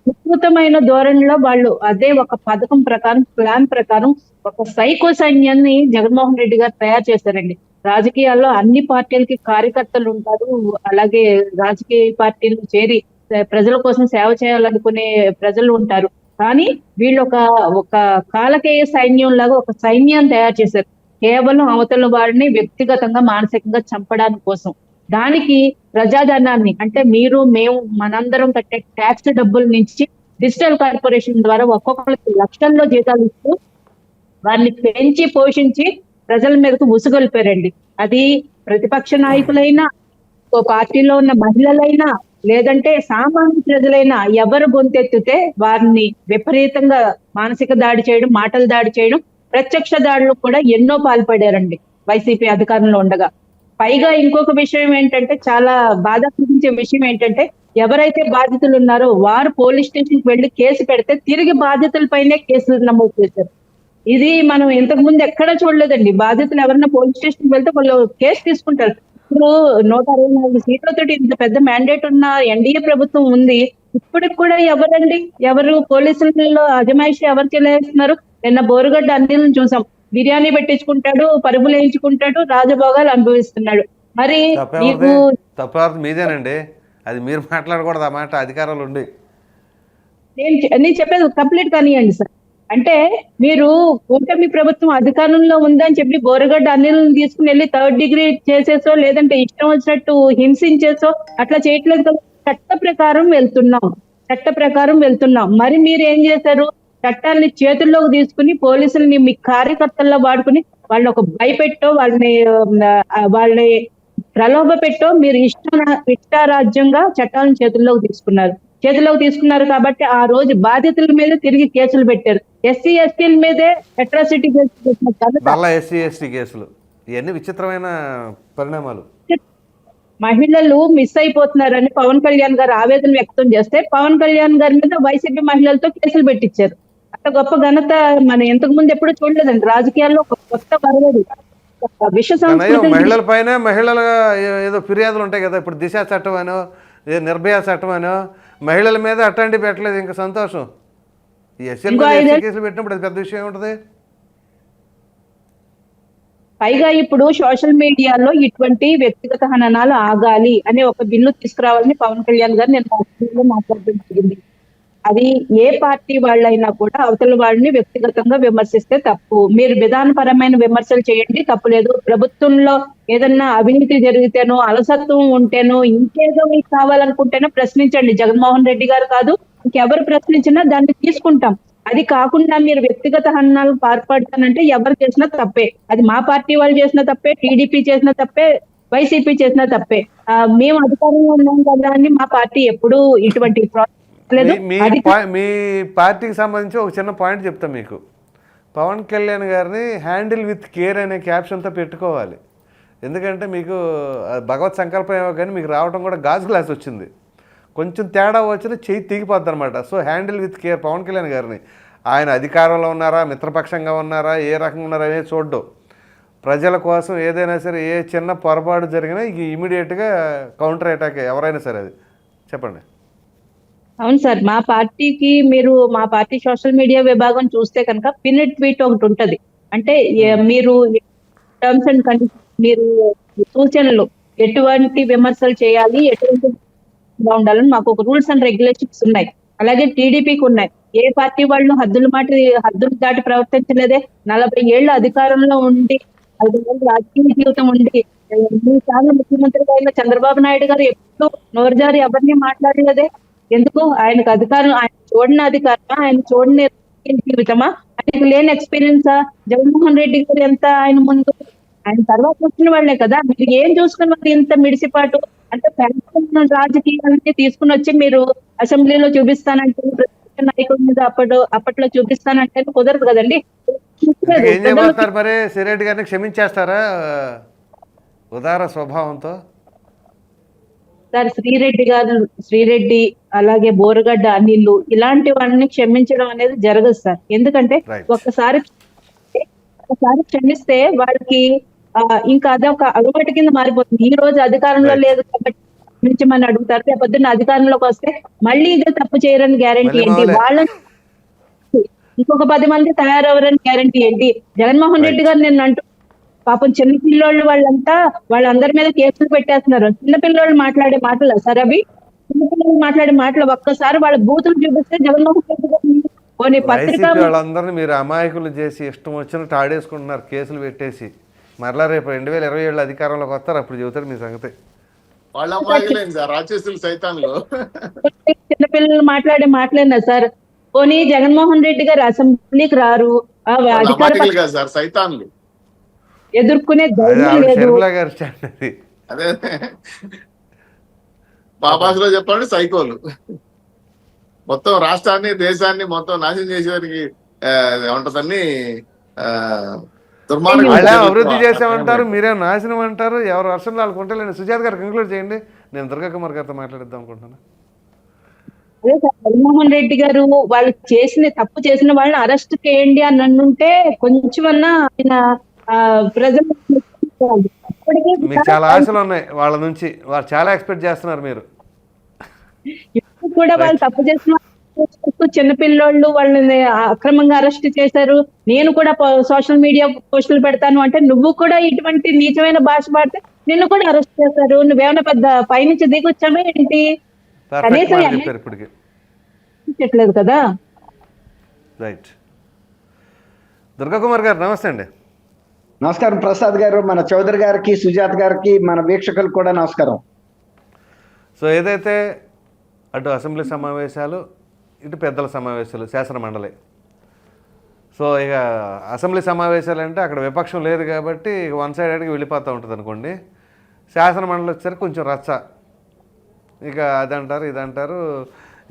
విస్తృతమైన ధోరణిలో వాళ్ళు అదే ఒక పథకం ప్రకారం, ప్లాన్ ప్రకారం ఒక సైకో సైన్యాన్ని జగన్మోహన్ రెడ్డి గారు తయారు చేశారండి. రాజకీయాల్లో అన్ని పార్టీలకి కార్యకర్తలు ఉంటారు, అలాగే రాజకీయ పార్టీలు చేరి ప్రజల కోసం సేవ చేయాలనుకునే ప్రజలు ఉంటారు. కానీ వీళ్ళు ఒక కాలకేయ సైన్యం లాగా ఒక సైన్యాన్ని తయారు చేశారు, కేవలం అవతల వారిని వ్యక్తిగతంగా మానసికంగా చంపడానికి కోసం. దానికి ప్రజాధనాన్ని, అంటే మీరు, మేము, మనందరం కట్టే ట్యాక్స్ డబ్బుల నుంచి డిజిటల్ కార్పొరేషన్ ద్వారా ఒక్కొక్కరికి లక్షల్లో జీతాలు ఇస్తూ వారిని పెంచి పోషించి ప్రజల మీదకు ముసుగొల్పారండి. అది ప్రతిపక్ష నాయకులైనా, పార్టీలో ఉన్న మహిళలైనా, లేదంటే సామాన్య ప్రజలైనా ఎవరు గొంతెత్తితే వారిని విపరీతంగా మానసిక దాడి చేయడం, మాటల దాడి చేయడం, ప్రత్యక్ష దాడులు కూడా ఎన్నో పాల్పడారండి వైసీపీ అధికారంలో ఉండగా. పైగా ఇంకొక విషయం ఏంటంటే, చాలా బాధ కలిగించే విషయం ఏంటంటే, ఎవరైతే బాధితులు ఉన్నారో వారు పోలీస్ స్టేషన్ కి వెళ్లి కేసు పెడితే తిరిగి బాధితులపైనే కేసులు నమోదు చేశారు. ఇది మనం ఇంతకు ముందు ఎక్కడా చూడలేదండి. బాధితులు ఎవరైనా పోలీస్ స్టేషన్ కి వెళ్తే వాళ్ళు కేసు తీసుకుంటారు. ఇప్పుడు 164 సీట్లతో ఇంత పెద్ద మ్యాండేట్ ఉన్న ఎన్డీఏ ప్రభుత్వం ఉంది, ఇప్పటికి కూడా ఎవరు పోలీసులలో అజమాయిషి ఎవరు చెల్లేస్తున్నారు? నిన్న బోరుగడ్డ అన్నిలను చూసాం, బిర్యానీ పెట్టించుకుంటాడు, పరుగులు వేయించుకుంటాడు, రాజభోగాలు అనుభవిస్తున్నాడు. మరి మీకు
మీదేనండి, అది మీరు మాట్లాడకూడదు ఆ మాట, అధికారాలు ఉండి.
నేను చెప్పేది కంప్లీట్ కానివ్వండి సార్. అంటే మీరు కూటమి ప్రభుత్వం అధికారంలో ఉందని చెప్పి బోరగడ్డ అన్నిలను తీసుకుని వెళ్ళి 3rd డిగ్రీ చేసేసో, లేదంటే ఇష్టం వచ్చినట్టు హింసించేసో అట్లా చేయట్లేదు కదా. చట్ట ప్రకారం వెళ్తున్నాం. మరి మీరు ఏం చేశారు? చట్టాన్ని చేతుల్లోకి తీసుకుని పోలీసుల్ని మీ కార్యకర్తల్లో వాడుకుని వాళ్ళని ఒక భయపెట్టో, వాళ్ళని ప్రలోభ పెట్టో మీరు ఇష్టారాజ్యంగా చట్టాలను చేతుల్లోకి తీసుకున్నారు కాబట్టి ఆ రోజు బాధితుల మీద తిరిగి కేసులు పెట్టారు. ఎస్సీ ఎస్టీల మీదే అట్రాసిటీ కేసులు పెట్టిన ఘనత
మళ్ళా ఎస్సీ ఎస్టీ కేసులు, ఇవన్నీ విచిత్రమైన పరిణామాలు.
మహిళలు మిస్ అయిపోతున్నారని పవన్ కళ్యాణ్ గారు ఆవేదన వ్యక్తం చేస్తే పవన్ కళ్యాణ్ గారి మీద వైసీపీ మహిళలతో కేసులు పెట్టించారు. అంత గొప్ప ఘనత మనం ఇంతకు ముందు ఎప్పుడు చూడలేదండి. రాజకీయాల్లో ఒక కొత్త వరవడి విశ్వ
అయ్యో,
సంస్కృతి
మహిళల పైన మహిళల ఏదో ఫిర్యాదులు ఉంటాయి కదా, ఇప్పుడు దిశ చట్టం అనో నిర్భయ చట్టం అనో మహిళల మీద అట్లాంటివి పెట్టలేదు. ఇంకా సంతోషం. ఈ ఎస్సీల మీద ఎస్సీ కేసులు పెట్టినప్పుడు అది పెద్ద విషయం ఉంటుంది.
పైగా ఇప్పుడు సోషల్ మీడియాలో ఇటువంటి వ్యక్తిగత హననాలు ఆగాలి అనే ఒక బిల్లు తీసుకురావాలని పవన్ కళ్యాణ్ గారు నేను అసెంబ్లీలో మాట్లాడడం జరిగింది. అది ఏ పార్టీ వాళ్ళైనా కూడా అవతల వాళ్ళని వ్యక్తిగతంగా విమర్శిస్తే తప్పు. మీరు విధానపరమైన విమర్శలు చేయండి, తప్పు లేదు. ప్రభుత్వంలో ఏదన్నా అవినీతి జరిగితేనో అలసత్వం ఉంటేనో ఇంకేదో మీకు కావాలనుకుంటేనో ప్రశ్నించండి. జగన్మోహన్ రెడ్డి గారు కాదు, ఇంకెవరు ప్రశ్నించినా దాన్ని తీసుకుంటాం. అది కాకుండా మీరు వ్యక్తిగత హననాలు పాల్పడతానంటే ఎవరు చేసినా తప్పే. అది మా పార్టీ వాళ్ళు చేసిన తప్పే, టీడీపీ చేసిన తప్పే, వైసీపీ చేసిన తప్పే. మేము అధికారంలో ఉన్నాం కదా అని మా పార్టీ ఎప్పుడూ ఇటువంటి లేదు.
మీ పార్టీకి సంబంధించి ఒక చిన్న పాయింట్ చెప్తాను మీకు. పవన్ కళ్యాణ్ గారిని హ్యాండిల్ విత్ కేర్ అనే క్యాప్షన్తో పెట్టుకోవాలి. ఎందుకంటే మీకు భగవత్ సంకల్పం ఏమో కానీ మీకు రావడం కూడా గాజు గ్లాస్ వచ్చింది. కొంచెం తేడా వచ్చిన చెయ్యి తెగిపోద్ది అనమాట. So handle with care Pawan Kalyan గారిని. ఆయన అధికారంలో ఉన్నారా, మిత్రపక్షంగా ఉన్నారా, ఏ రకంగా ఉన్నారా అనేది చూడ్డం. ప్రజల కోసం ఏదైనా సరే ఏ చిన్న పొరపాటు జరిగినా ఇక ఇమీడియట్గా కౌంటర్ అటాక్ ఎవరైనా సరే. అది చెప్పండి.
అవును సార్, మా పార్టీకి మీరు మా పార్టీ సోషల్ మీడియా విభాగం చూస్తే కనుక పిన్ ట్వీట్ ఒకటి ఉంటది. అంటే మీరు టర్మ్స్ అండ్ కండిషన్స్, మీరు సూచనలు ఎటువంటి విమర్శలు చేయాలి, ఎటువంటి ఉండాలని మాకు ఒక రూల్స్ అండ్ రెగ్యులేషన్స్ ఉన్నాయి. అలాగే టీడీపీకి ఉన్నాయి. ఏ పార్టీ వాళ్ళు హద్దులు దాటి ప్రవర్తించలేదే. 40 ఏళ్ళు అధికారంలో ఉండి 5 ఏళ్ళు రాజకీయ జీవితం ఉండి 3 సార్లు ముఖ్యమంత్రిగా అయిన చంద్రబాబు నాయుడు గారు ఎప్పుడు నోరుజారి ఎవరిని మాట్లాడలేదే. ఎందుకు? ఆయనకు అధికారం, ఆయన చూడని అధికారమా, ఆయన చూడని జీవితమా, ఆయనకు లేని ఎక్స్పీరియన్సా? జగన్మోహన్ రెడ్డి గారు ఎంత ఆయన ముందు, ఆయన తర్వాత వచ్చిన వాళ్లే కదా. మీరు ఏం చూసుకున్నారు ఇంత మిడిసిపాటు? అంటే పెద్ద రాజకీయాలని తీసుకుని వచ్చి మీరు అసెంబ్లీలో చూపిస్తానంటే, ప్రతిపక్ష నాయకుల మీద అప్పట్లో చూపిస్తానంటే కుదరదు కదండి.
ఏం చేయబోతున్నారు మరి? సిరెడ్డి గారిని క్షమించేస్తారా ఉదార స్వభావంతో?
సార్, శ్రీరెడ్డి అలాగే బోరగడ్డ అనిల్లు ఇలాంటి వాళ్ళని క్షమించడం అనేది జరగదు సార్. ఎందుకంటే ఒకసారి క్షమిస్తే వాళ్ళకి ఇంకా అదొక అలవాటు కింద మారిపోతుంది. ఈ రోజు అధికారంలో లేదు కాబట్టి క్షమించమని అడుగుతారు, రేపు పొద్దున్న అధికారంలోకి వస్తే మళ్ళీ ఇదే తప్పు చేయరని గ్యారంటీ ఏంటి? వాళ్ళని ఇంకొక 10 మంది తయారవరని గ్యారంటీ ఏంటి? జగన్మోహన్ రెడ్డి గారు నేను అంటూ పాపం చిన్న పిల్లోళ్ళు వాళ్ళందరి మీద కేసులు పెట్టేస్తున్నారు. చిన్నపిల్లోళ్ళు మాట్లాడే మాటలు సార్ అవి. చిన్నపిల్లలు మాట్లాడే మాటలు ఒక్కసారి వాళ్ళ బూతులు చూపిస్తే జగన్మోహన్ రెడ్డి గారిని పత్రికా
వాళ్ళందరినీ మీరు అమాయకులు చేసి ఇష్టం వచ్చినట్టు ఆడేసుకుంటున్నారు కేసులు పెట్టేసి. మరలా రేపు 2027 అధికారంలోకి వస్తారు, అప్పుడు చెబుతారు మీ సంగతి.
వాళ్ళ అమాయకులేండి సార్, రాక్షసులు సైతాన్లు.
చిన్నపిల్లలు మాట్లాడే మాటలేనా సార్? పోనీ జగన్మోహన్ రెడ్డి గారు అసెంబ్లీకి రారు, అధికార
సార్ సైతాన్లు
ఎదుర్కొనే ధైర్యం లేదు.
అదే మా భాషలో చెప్పండి, సైకోలు. మొత్తం రాష్ట్రాన్ని దేశాన్ని మొత్తం నాశనం చేసేదానికి ఉంటదని
అభివృద్ధి చేసామంటారు, మీరేం నాశనం అంటారు. ఎవరు వర్షంలో వాళ్ళకుంటే. సుజాత గారు కంక్లూడ్ చేయండి, నేను దుర్గా కుమార్ గారితో మాట్లాడిద్దాం అనుకుంటున్నాను.
అదే సార్, జగన్మోహన్ రెడ్డి గారు వాళ్ళు తప్పు చేసిన వాళ్ళని అరెస్ట్ చేయండి అని అనుంటే కొంచెమన్నా ఆయన ప్రజలు
మీకు చాలా ఆశలు ఉన్నాయి వాళ్ళ నుంచి, వాళ్ళు చాలా ఎక్స్పెక్ట్ చేస్తున్నారు మీరు.
ఇప్పుడు కూడా వాళ్ళు తప్పు చేసిన చిన్నపిల్లోళ్ళు వాళ్ళని అక్రమంగా అరెస్ట్ చేశారు. నేను కూడా సోషల్ మీడియా పోస్టులు పెడతాను అంటే నువ్వు కూడా ఇటువంటి నీచమైన భాష పాడితే నిన్ను కూడా అరెస్ట్ చేశారు. నువ్వేమైనా పెద్ద పైనుంచి దిగొచ్చామే ఏంటి? చెప్పలేదు కదా.
రైట్. దుర్గా కుమార్ గారు నమస్తే అండి.
నమస్కారం ప్రసాద్ గారు, మన చౌదరి గారికి, సుజాత గారికి, మన వీక్షకులకు కూడా నమస్కారం.
సో ఏదైతే అటు అసెంబ్లీ సమావేశాలు, ఇటు పెద్దల సమావేశాలు, శాసన మండలి. సో ఇక అసెంబ్లీ సమావేశాలు అంటే అక్కడ విపక్షం లేదు కాబట్టి వన్ సైడెడ్గా వెళ్ళిపోతూ ఉంటుంది అనుకోండి. శాసనమండలి వచ్చేసరికి కొంచెం రచ్చ. ఇక అదంటారు ఇదంటారు.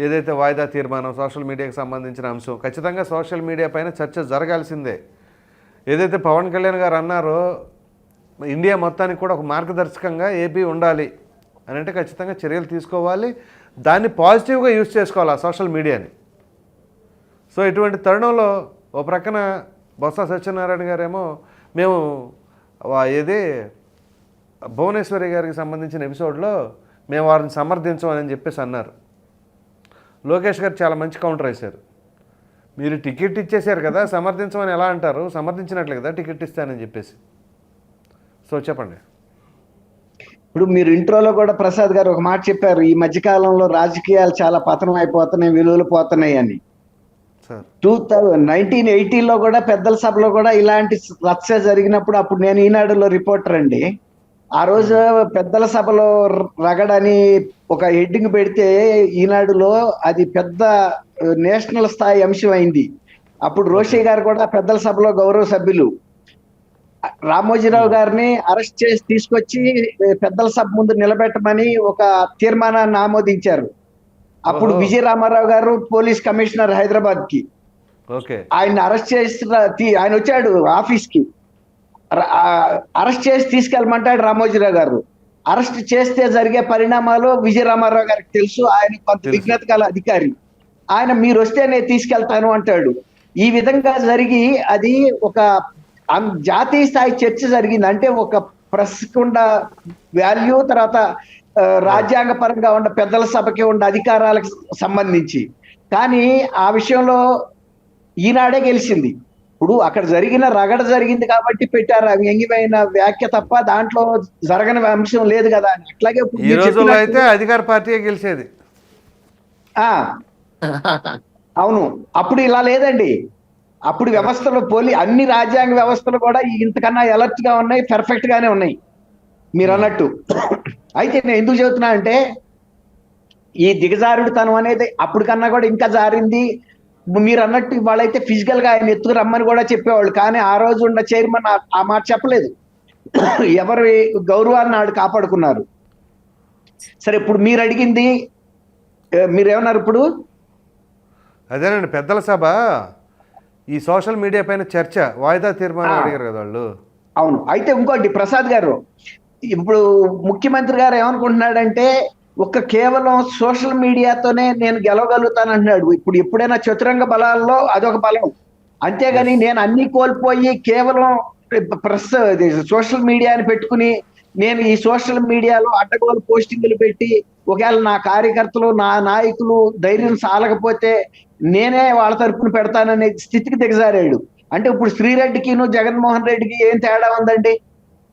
ఏదైతే వాయిదా తీర్మానం సోషల్ మీడియాకి సంబంధించిన అంశం, ఖచ్చితంగా సోషల్ మీడియా పైన చర్చ జరగాల్సిందే. ఏదైతే పవన్ కళ్యాణ్ గారు అన్నారో ఇండియా మొత్తానికి కూడా ఒక మార్గదర్శకంగా ఏపీ ఉండాలి అని అంటే ఖచ్చితంగా చర్యలు తీసుకోవాలి, దాన్ని పాజిటివ్గా యూజ్ చేసుకోవాలి ఆ సోషల్ మీడియాని. సో ఇటువంటి తరుణంలో ఓ ప్రక్కన బొత్స సత్యనారాయణ గారేమో మేము ఏది భువనేశ్వరి గారికి సంబంధించిన ఎపిసోడ్లో మేము వారిని సమర్థించమని చెప్పేసి అన్నారు. లోకేష్ గారు చాలా మంచి కౌంటర్ వేశారు. మీరు టికెట్ ఇచ్చేశారు కదా, సమర్థించమని ఎలా అంటారు? సమర్థించినట్లే కదా టికెట్ ఇస్తానని చెప్పేసి. సో చెప్పండి.
ఇప్పుడు మీరు ఇంట్రోలో కూడా ప్రసాద్ గారు ఒక మాట చెప్పారు, ఈ మధ్యకాలంలో రాజకీయాలు చాలా పతనం అయిపోతున్నాయి, విలువలు పోతున్నాయి అని.
సార్
1980లో కూడా పెద్దల సభలో కూడా ఇలాంటి రచ్చ జరిగినప్పుడు, అప్పుడు నేను ఈనాడులో రిపోర్టర్ అండి, ఆ రోజు పెద్దల సభలో రగడని ఒక హెడ్డింగ్ పెడితే ఈనాడులో అది పెద్ద నేషనల్ స్థాయి అంశం అయింది. అప్పుడు రోషి గారు కూడా పెద్దల సభలో గౌరవ సభ్యులు రామోజీరావు గారిని అరెస్ట్ చేసి తీసుకొచ్చి పెద్దల సభ ముందు నిలబెట్టమని ఒక తీర్మానాన్ని ఆమోదించారు. అప్పుడు విజయ రామారావు గారు పోలీస్ కమిషనర్ హైదరాబాద్ కి, ఆయన అరెస్ట్ చేసి ఆయన వచ్చాడు ఆఫీస్ కి, అరెస్ట్ చేసి తీసుకెళ్ళమంటాడు రామోజీరావు గారు. అరెస్ట్ చేస్తే జరిగే పరిణామాలు విజయ రామారావు గారికి తెలుసు, ఆయన కొంత విజ్ఞత గల అధికారి. ఆయన మీరు వస్తే నేను తీసుకెళ్తాను అంటాడు. ఈ విధంగా జరిగి అది ఒక జాతీయ స్థాయి చర్చ జరిగింది. అంటే ఒక ప్రెస్ కుండ వాల్యూ, తర్వాత రాజ్యాంగ పరంగా ఉన్న పెద్దల సభకి ఉన్న అధికారాలకు సంబంధించి. కానీ ఆ విషయంలో ఈనాడే గెలిచింది. ఇప్పుడు అక్కడ జరిగిన రగడ జరిగింది కాబట్టి పెట్టారు, వ్యంగ్యమైన వ్యాఖ్య తప్ప దాంట్లో జరగని అంశం లేదు కదా అని. అట్లాగే
ఈ రోజుల్లో అయితే అధికార పార్టీ గెలిచేది.
అవును, అప్పుడు ఇలా లేదండి. అప్పుడు వ్యవస్థలు అన్ని రాజ్యాంగ వ్యవస్థలు కూడా ఇంతకన్నా అలర్ట్ గా ఉన్నాయి, పర్ఫెక్ట్ గానే ఉన్నాయి మీరు అన్నట్టు. అయితే నేను ఎందుకు చెబుతున్నా అంటే ఈ దిగజారుడుతనం అనేది అప్పుడు కన్నా కూడా ఇంకా జారింది. మీరు అన్నట్టు వాళ్ళైతే ఫిజికల్ గా ఆయన ఎత్తుకు రమ్మని కూడా చెప్పేవాళ్ళు, కానీ ఆ రోజు ఉన్న చైర్మన్ ఆ మాట చెప్పలేదు. ఎవరి గౌరవాన్ని ఆడు కాపాడుకున్నారు. సరే, ఇప్పుడు మీరు అడిగింది మీరేమన్నారు? ఇప్పుడు
అదేనండి, పెద్దల సభ ఈ సోషల్ మీడియా పైన చర్చ వాయిదా తీర్మానం అడిగారు కదా వాళ్ళు.
అవును. అయితే ఇంకోటి ప్రసాద్ గారు, ఇప్పుడు ముఖ్యమంత్రి గారు ఏమనుకుంటున్నాడంటే కేవలం సోషల్ మీడియాతోనే నేను గెలవగలుగుతాను అంటున్నాడు. ఇప్పుడు ఎప్పుడైనా చతురంగ బలాల్లో అదొక బలం, అంతేగాని నేను అన్ని కోల్పోయి కేవలం ప్రెస్ సోషల్ మీడియాని పెట్టుకుని నేను ఈ సోషల్ మీడియాలో అడ్డగోలు పోస్టింగులు పెట్టి ఒకవేళ నా కార్యకర్తలు నా నాయకులు ధైర్యం సాలకపోతే నేనే వాళ్ళ తరపున పెడతాననే స్థితికి దిగజారాడు. అంటే ఇప్పుడు శ్రీరెడ్డికిను జగన్మోహన్ రెడ్డికి ఏం తేడా ఉందండి?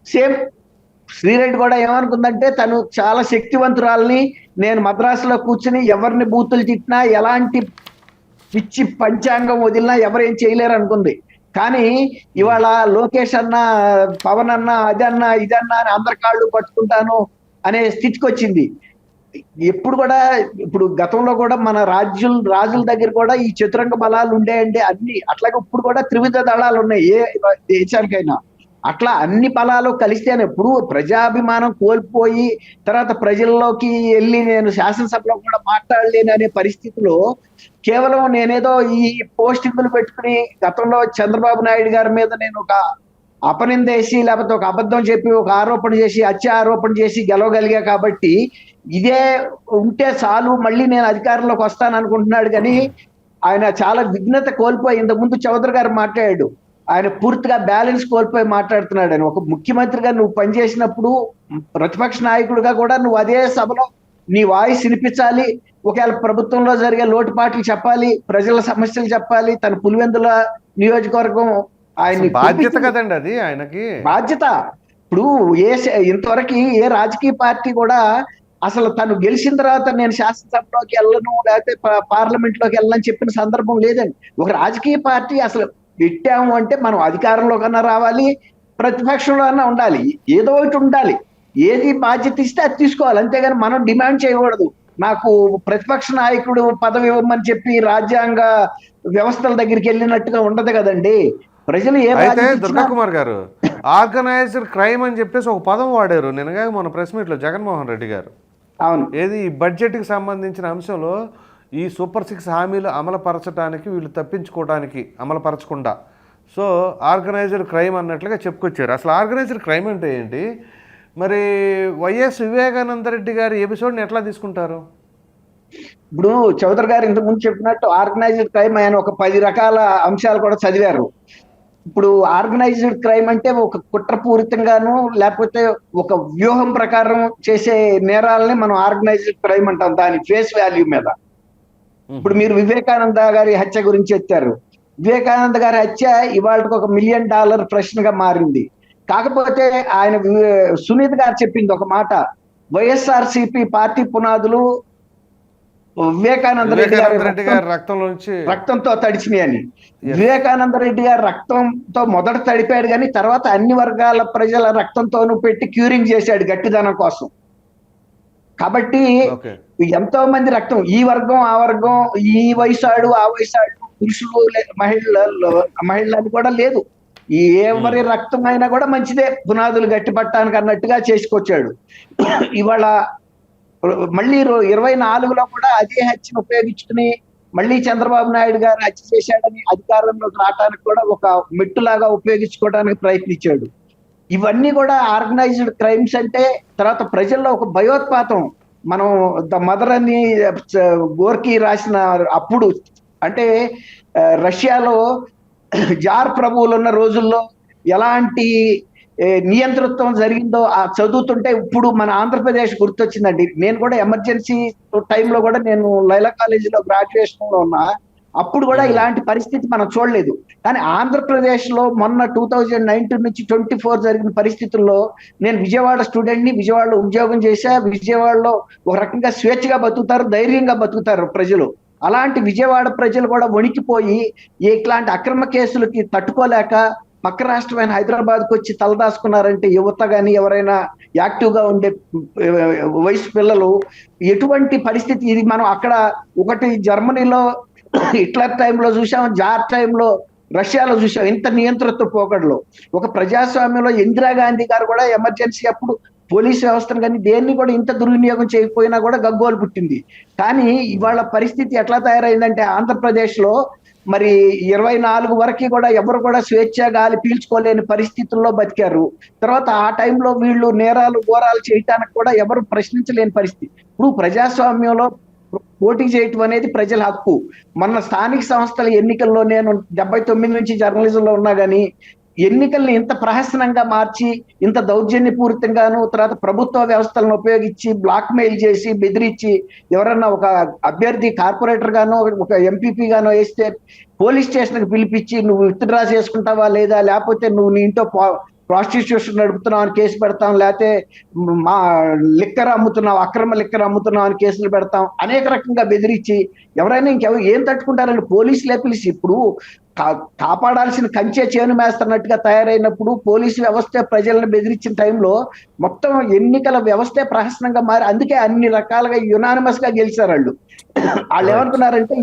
సేమ్. శ్రీరెడ్డి కూడా ఏమనుకుందంటే తను చాలా శక్తివంతురాలని, నేను మద్రాసులో కూర్చుని ఎవరిని బూతులు తిట్టినా ఎలాంటి పిచ్చి పంచాంగం వదిలినా ఎవరేం చేయలేరు అనుకుంది. కానీ ఇవాళ లోకేష్ అన్న, పవన్ అన్న, అదన్నా ఇదన్నా అని అందరి కాళ్ళు పట్టుకుంటాను అనే స్థితికి వచ్చింది. ఎప్పుడు కూడా ఇప్పుడు గతంలో కూడా మన రాజుల దగ్గర కూడా ఈ చతురంగ బలాలు ఉండేయండి అన్ని. అట్లాగే ఇప్పుడు కూడా త్రివిధ దళాలు ఉన్నాయి ఏ దేశానికైనా. అట్లా అన్ని బలాలు కలిస్తేనే ఇప్పుడు ప్రజాభిమానం కోల్పోయి తర్వాత ప్రజల్లోకి వెళ్ళి నేను శాసనసభలో కూడా మాట్లాడలేను అనే పరిస్థితిలో కేవలం నేనేదో ఈ పోస్టింగులు పెట్టుకుని గతంలో చంద్రబాబు నాయుడు గారి మీద నేను ఒక అపనిందేసి లేకపోతే ఒక అబద్ధం చెప్పి ఒక ఆరోపణ చేసి ఆరోపణ చేసి గెలవగలిగా కాబట్టి ఇదే ఉంటే చాలు మళ్ళీ నేను అధికారంలోకి వస్తాను అనుకుంటున్నాడు. కానీ ఆయన చాలా విఘ్నత కోల్పోయి, ఇంతకుముందు చౌదరి గారు మాట్లాడాడు, ఆయన పూర్తిగా బ్యాలెన్స్ కోల్పోయి మాట్లాడుతున్నాడు. అని ఒక ముఖ్యమంత్రిగా నువ్వు పనిచేసినప్పుడు ప్రతిపక్ష నాయకుడిగా కూడా నువ్వు అదే సభలో నీ వాయిస్ వినిపించాలి. ఒకవేళ ప్రభుత్వంలో జరిగే లోటుపాట్లు చెప్పాలి, ప్రజల సమస్యలు చెప్పాలి. తన పులివెందుల నియోజకవర్గం ఆయన
బాధ్యత కదండి, అది ఆయనకి బాధ్యత.
ఇప్పుడు ఇంతవరకు ఏ రాజకీయ పార్టీ కూడా అసలు తను గెలిచిన తర్వాత నేను శాసనసభలోకి వెళ్ళను లేకపోతే పార్లమెంట్ లోకి వెళ్ళని చెప్పిన సందర్భం లేదండి. ఒక రాజకీయ పార్టీ అసలు పెట్టాము అంటే మనం అధికారంలో కన్నా రావాలి, ప్రతిపక్షంలో అన్నా ఉండాలి, ఏదో ఒకటి ఉండాలి. ఏది బాధ్యత ఇస్తే అది తీసుకోవాలి, అంతేగాని మనం డిమాండ్ చేయకూడదు. నాకు ప్రతిపక్ష నాయకుడు పదవి ఇవ్వమని చెప్పి రాజ్యాంగ వ్యవస్థల దగ్గరికి వెళ్ళినట్టుగా ఉండదు కదండి. ప్రజలు
దుర్గా కుమార్ గారు ఆర్గనైజ్డ్ క్రైమ్ అని చెప్పేసి ఒక పదం వాడారు నిన్నగా మన ప్రెస్ మీట్లో జగన్మోహన్ రెడ్డి గారు.
అవును.
ఏది ఈ బడ్జెట్కి సంబంధించిన అంశంలో ఈ సూపర్ 6 హామీలు అమలుపరచడానికి వీళ్ళు తప్పించుకోవడానికి అమలుపరచకుండా సో ఆర్గనైజ్డ్ క్రైమ్ అన్నట్లుగా చెప్పుకొచ్చారు. అసలు ఆర్గనైజ్డ్ క్రైమ్ అంటే ఏంటి? మరి వైఎస్ వివేకానంద రెడ్డి గారి ఎపిసోడ్ని ఎట్లా తీసుకుంటారు?
ఇప్పుడు చౌదరి గారు ఇంతకుముందు చెప్పినట్టు ఆర్గనైజ్డ్ క్రైమ్ ఆయన ఒక 10 రకాల అంశాలు కూడా చదివారు. ఇప్పుడు ఆర్గనైజ్డ్ క్రైమ్ అంటే ఒక కుట్రపూరితంగాను లేకపోతే ఒక వ్యూహం ప్రకారం చేసే నేరాలని మనం ఆర్గనైజ్డ్ క్రైమ్ అంటాం దాని ఫేస్ వాల్యూ మీద. ఇప్పుడు మీరు వివేకానంద గారి హత్య గురించి ఎత్తారు. వివేకానంద గారి హత్య ఇవాళకి $1 మిలియన్ ప్రశ్నగా మారింది. కాకపోతే ఆయన సునీత్ గారు చెప్పింది ఒక మాట, వైఎస్ఆర్సీపీ పార్టీ పునాదులు వివేకానంద రెడ్డి గారి రక్తంతో తడిచినాయి అని. వివేకానంద రెడ్డి గారి రక్తంతో మొదట తడిపాడు కానీ తర్వాత అన్ని వర్గాల ప్రజల రక్తంతోనూ పెట్టి క్యూరింగ్ చేశాడు గట్టిదనం కోసం. కాబట్టి ఎంతో మంది రక్తం, ఈ వర్గం ఆ వర్గం, ఈ వయసాడు ఆ వయసాడు, పురుషులు మహిళలు కూడా లేదు, ఎవరి రక్తం అయినా కూడా మంచిదే పునాదులు గట్టి పట్టడానికి అన్నట్టుగా చేసుకొచ్చాడు. ఇవాళ మళ్ళీ 24లో కూడా అదే హత్యను ఉపయోగించుకుని మళ్ళీ చంద్రబాబు నాయుడు గారు హత్య చేశాడని అధికారంలోకి రావడానికి కూడా ఒక మెట్టులాగా ఉపయోగించుకోవడానికి ప్రయత్నించాడు. ఇవన్నీ కూడా ఆర్గనైజ్డ్ క్రైమ్స్ అంటే తర్వాత ప్రజల్లో ఒక భయోత్పాతం. మనం ద మదర్ అని గోర్కీ రాసిన అప్పుడు అంటే రష్యాలో జార్ ప్రభువులు ఉన్న రోజుల్లో ఎలాంటి నియంతృత్వం జరిగిందో ఆ చదువుతుంటే ఇప్పుడు మన ఆంధ్రప్రదేశ్ గుర్తొచ్చిందండి. నేను కూడా ఎమర్జెన్సీ టైంలో కూడా నేను లైలా కాలేజీలో గ్రాడ్యుయేషన్ లో ఉన్నా, అప్పుడు కూడా ఇలాంటి పరిస్థితి మనం చూడలేదు. కానీ ఆంధ్రప్రదేశ్ లో మొన్న 2019 నుంచి 24 జరిగిన పరిస్థితుల్లో నేను విజయవాడ స్టూడెంట్ ని, విజయవాడలో ఉద్యోగం చేశా. విజయవాడలో ఒక రకంగా స్వేచ్ఛగా బతుకుతారు, ధైర్యంగా బతుకుతారు ప్రజలు. అలాంటి విజయవాడ ప్రజలు కూడా వణికిపోయి ఇట్లాంటి అక్రమ కేసులకి తట్టుకోలేక పక్క రాష్ట్రమైన హైదరాబాద్కి వచ్చి తలదాచుకున్నారంటే యువత కానీ ఎవరైనా యాక్టివ్గా ఉండే వయసు పిల్లలు ఎటువంటి పరిస్థితి ఇది. మనం అక్కడ ఒకటి జర్మనీలో హిట్లర్ టైంలో చూసాం, జార్ టైంలో రష్యాలో చూసాం. ఇంత నియంతృత్వ పోకడలో ఒక ప్రజాస్వామ్యంలో ఇందిరాగాంధీ గారు కూడా ఎమర్జెన్సీ అప్పుడు పోలీస్ వ్యవస్థను కానీ దేన్ని కూడా ఇంత దుర్వినియోగం చేయకపోయినా కూడా గగ్గోలు పుట్టింది. కానీ ఇవాళ పరిస్థితి ఎట్లా తయారైందంటే ఆంధ్రప్రదేశ్ లో మరి 24 వరకు కూడా ఎవరు కూడా స్వేచ్ఛ గాలి పీల్చుకోలేని పరిస్థితుల్లో బతికారు. తర్వాత ఆ టైంలో వీళ్ళు నేరాలు ఘోరాలు చేయటానికి కూడా ఎవరు ప్రశ్నించలేని పరిస్థితి. ఇప్పుడు ప్రజాస్వామ్యంలో పోటీ చేయటం అనేది ప్రజల హక్కు. మన స్థానిక సంస్థల ఎన్నికల్లో నేను 79 నుంచి జర్నలిజంలో ఉన్నా కానీ ఎన్నికల్ని ఇంత ప్రహసనంగా మార్చి ఇంత దౌర్జన్యపూరితంగాను తర్వాత ప్రభుత్వ వ్యవస్థలను ఉపయోగించి బ్లాక్ మెయిల్ చేసి బెదిరించి ఎవరన్నా ఒక అభ్యర్థి కార్పొరేటర్ గానో ఒక ఎంపీపీ గానో వేస్తే పోలీస్ స్టేషన్కి పిలిపించి నువ్వు విత్డ్రా చేసుకుంటావా లేదా, లేకపోతే నువ్వు నీ ఇంట్లో ప్రాస్టిట్యూషన్ నడుపుతున్నావు అని కేసు పెడతాం, లేకపోతే మా లిక్కర్ అమ్ముతున్నావు, అక్రమ లిక్కర్ అమ్ముతున్నావు అని కేసులు పెడతాం, అనేక రకంగా బెదిరించి ఎవరైనా ఏం తట్టుకుంటారండి పోలీసులే పిలిచి. ఇప్పుడు కాపాడాల్సిన కంచె చేను మేస్తున్నట్టుగా తయారైనప్పుడు పోలీసు వ్యవస్థ ప్రజలను బెదిరించిన టైంలో మొత్తం ఎన్నికల వ్యవస్థే ప్రహసనంగా మారి అందుకే అన్ని రకాలుగా యునానిమస్ గా గెలిచారు వాళ్ళు ఏమనుకున్నారంటే